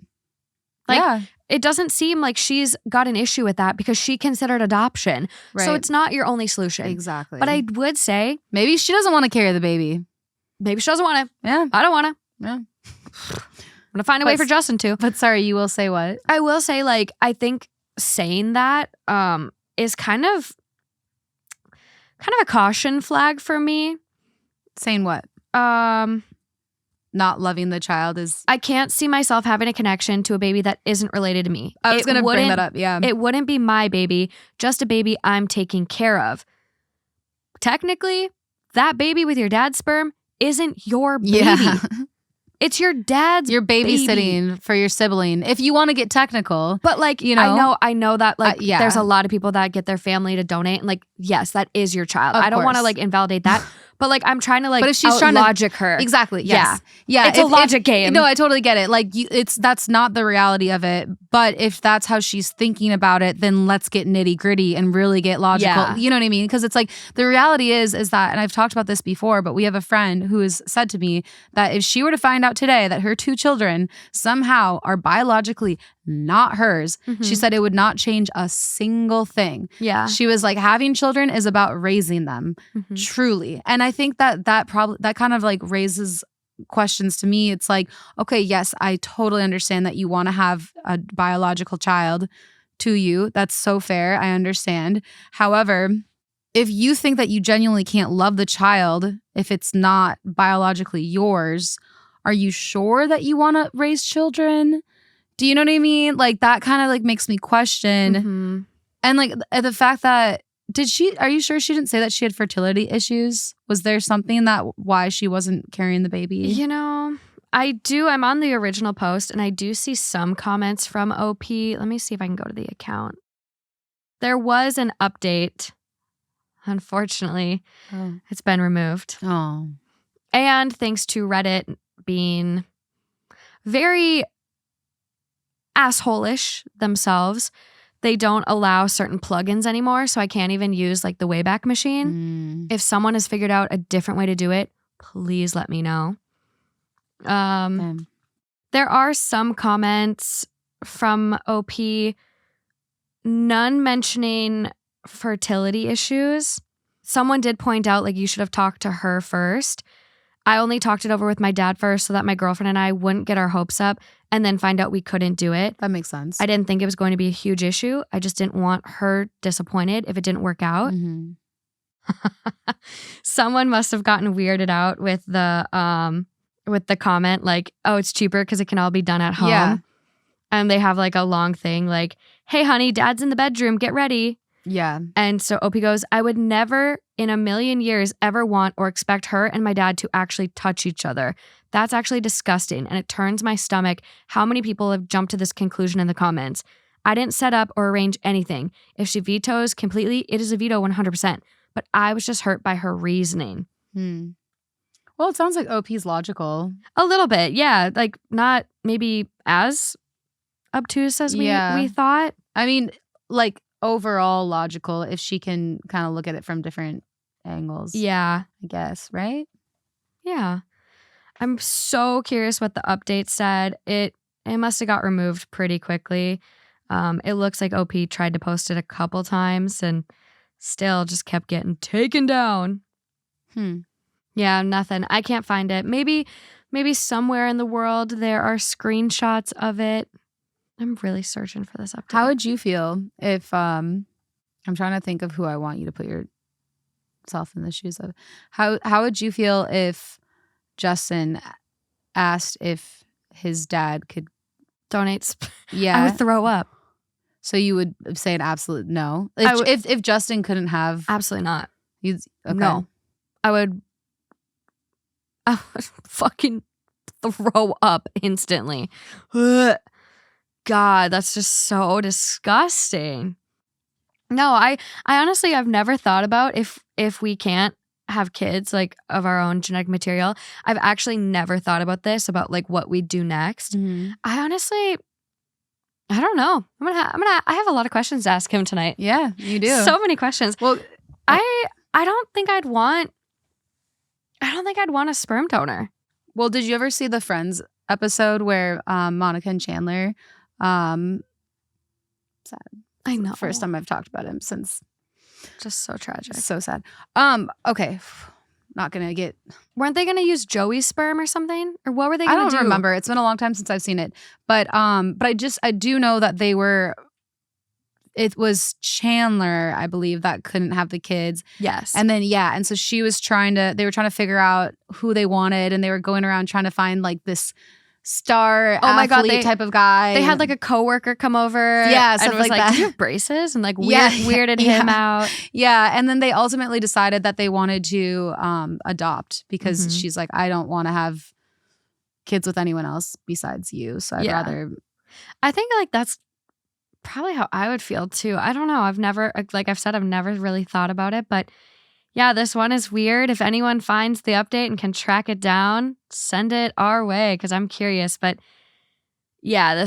Like, it doesn't seem like she's got an issue with that because she considered adoption. Right. So it's not your only solution. Exactly. But I would say, maybe she doesn't want to carry the baby. Maybe she doesn't want to. Yeah. I don't want to. Yeah. I'm going to find a way for Justin to. But sorry, you will say what? I will say, like, I think saying that is kind of a caution flag for me. Saying what? Not loving the child is... I can't see myself having a connection to a baby that isn't related to me. I was going to bring that up, yeah. It wouldn't be my baby, just a baby I'm taking care of. Technically, that baby with your dad's sperm isn't your baby. Yeah. It's your dad's You're babysitting baby. For your sibling, if you want to get technical. But like, you know, I know that like there's a lot of people that get their family to donate, and like, yes, that is your child. I don't want to like invalidate that. But like, I'm trying to like, but if she's trying to logic her, exactly, yes. Yeah, it's a logic game. No, I totally get it. Like, that's not the reality of it. But if that's how she's thinking about it, then let's get nitty gritty and really get logical. Yeah. You know what I mean? Because it's like the reality is that, and I've talked about this before, but we have a friend who has said to me that if she were to find out today that her 2 children somehow are biologically not hers, she said it would not change a single thing. Yeah. She was like, having children is about raising them, truly. And I think that kind of like raises questions to me. It's like, okay, yes, I totally understand that you want to have a biological child to you. That's so fair. I understand. However, if you think that you genuinely can't love the child if it's not biologically yours, are you sure that you want to raise children? Do you know what I mean? Like, that kind of like makes me question. And like the fact that, are you sure she didn't say that she had fertility issues? Was there something that why she wasn't carrying the baby? You know, I'm on the original post and I do see some comments from OP. Let me see if I can go to the account. There was an update. Unfortunately, it's been removed. Oh. And thanks to Reddit being very asshole-ish themselves, they don't allow certain plugins anymore, so I can't even use like the Wayback Machine. If someone has figured out a different way to do it, please let me know. There are some comments from OP, none mentioning fertility issues. Someone did point out like you should have talked to her first. I only talked it over with my dad first so that my girlfriend and I wouldn't get our hopes up and then find out we couldn't do it. That makes sense. I didn't think it was going to be a huge issue. I just didn't want her disappointed if it didn't work out. Someone must have gotten weirded out with the comment like, oh, it's cheaper because it can all be done at home. Yeah. And they have like a long thing like, hey, honey, dad's in the bedroom. Get ready. Yeah. And so OP goes, I would never in a million years ever want or expect her and my dad to actually touch each other. That's actually disgusting. And it turns my stomach how many people have jumped to this conclusion in the comments. I didn't set up or arrange anything. If she vetoes completely, it is a veto 100%. But I was just hurt by her reasoning. Well, it sounds like OP's logical. A little bit, yeah. Like not maybe as obtuse as we thought. I mean, like overall logical if she can kind of look at it from different angles. Yeah. I guess, right? Yeah. I'm so curious what the update said. It must have got removed pretty quickly. It looks like OP tried to post it a couple times and still just kept getting taken down. Yeah, nothing. I can't find it. Maybe maybe somewhere in the world there are screenshots of it. I'm really searching for this update. How would you feel if I'm trying to think of who I want you to put yourself in the shoes of. How would you feel if Justin asked if his dad could donate? Yeah. I would throw up. So you would say an absolute no? If Justin couldn't have... Absolutely not. Okay. No. I would fucking throw up instantly. God, that's just so disgusting. No, I honestly, I've never thought about if we can't have kids like of our own genetic material. I've actually never thought about this, about like what we do next. Mm-hmm. I honestly, I don't know. I have a lot of questions to ask him tonight. Yeah, you do. So many questions. Well, I don't think I'd want a sperm donor. Well, did you ever see the Friends episode where Monica and Chandler sad. I know. First time I've talked about him since. Just so tragic. So sad. Okay. Not gonna get... Weren't they gonna use Joey's sperm or something? Or what were they gonna do? I don't remember. It's been a long time since I've seen it. But I do know that it was Chandler, I believe, that couldn't have the kids. Yes. And then and so they were trying to figure out who they wanted, and they were going around trying to find like this star athlete type of guy. They had like a coworker come over. Yeah, and stuff was like that. Do you have braces? And like weirded him out. Yeah. And then they ultimately decided that they wanted to adopt because she's like, I don't want to have kids with anyone else besides you. So I'd rather. I think like that's probably how I would feel too. I don't know. I've never really thought about it, but yeah, this one is weird. If anyone finds the update and can track it down, send it our way because I'm curious. But yeah,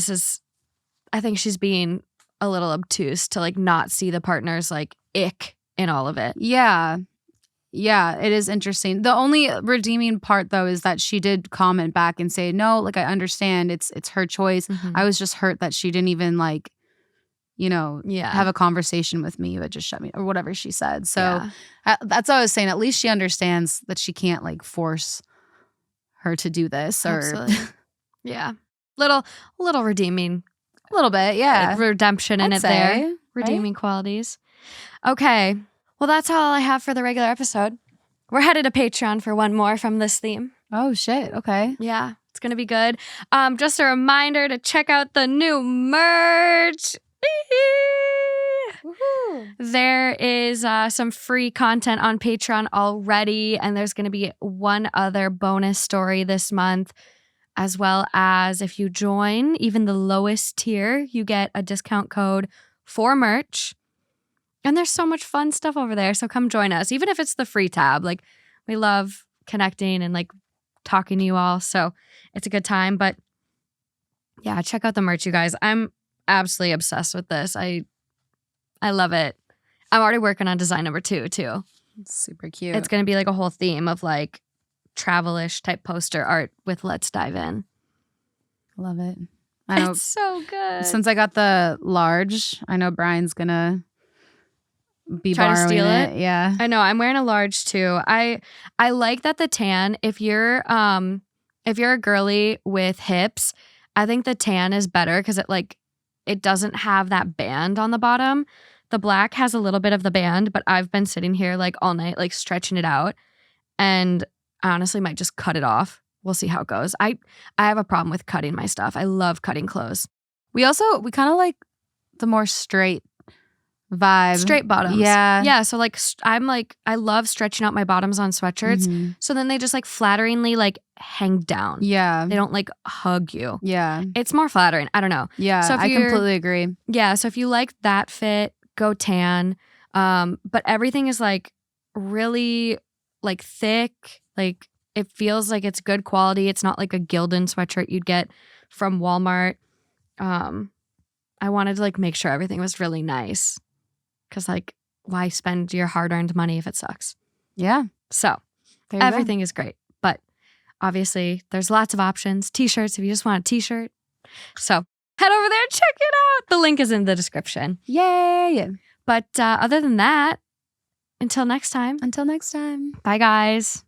I think she's being a little obtuse to like not see the partner's like ick in all of it. Yeah. Yeah, it is interesting. The only redeeming part though is that she did comment back and say, no, like I understand it's her choice. Mm-hmm. I was just hurt that she didn't even like, have a conversation with me, but just shut me or whatever she said. So that's what I was saying. At least she understands that she can't like force her to do this or Absolutely. Yeah. Little redeeming. A little bit, yeah. Like redemption in it there. Redeeming qualities. Okay. Well, that's all I have for the regular episode. We're headed to Patreon for one more from this theme. Oh, shit. Okay. Yeah, it's going to be good. Just a reminder to check out the new merch. There is some free content on Patreon already, and there's going to be one other bonus story this month, as well as if you join even the lowest tier, you get a discount code for merch. And there's so much fun stuff over there, so come join us, even if it's the free tab. Like, we love connecting and like talking to you all, so it's a good time. But yeah, check out the merch, you guys. I'm absolutely obsessed with this. I love it. I'm already working on design number 2 too. It's super cute. It's going to be like a whole theme of like travel-ish type poster art with Let's Dive In. Love it. I know, it's so good. Since I got the large, I know Brian's going to be try borrowing to steal it. Yeah. I know. I'm wearing a large too. I like that the tan, if you're a girly with hips, I think the tan is better because it doesn't have that band on the bottom. The black has a little bit of the band, but I've been sitting here like all night, like stretching it out. And I honestly might just cut it off. We'll see how it goes. I have a problem with cutting my stuff. I love cutting clothes. We kind of like the more straight vibe. Straight bottoms. Yeah. Yeah. So like, I love stretching out my bottoms on sweatshirts. Mm-hmm. So then they just like flatteringly like hang down. Yeah. They don't like hug you. Yeah. It's more flattering. I don't know. Yeah. So I completely agree. Yeah. So if you like that fit, go tan. But everything is like really like thick. Like it feels like it's good quality. It's not like a Gildan sweatshirt you'd get from Walmart. I wanted to like make sure everything was really nice. Because, like, why spend your hard-earned money if it sucks? Yeah. So, everything is great. But, obviously, there's lots of options. T-shirts, if you just want a T-shirt. So, head over there, check it out. The link is in the description. Yay! But, other than that, until next time. Until next time. Bye, guys.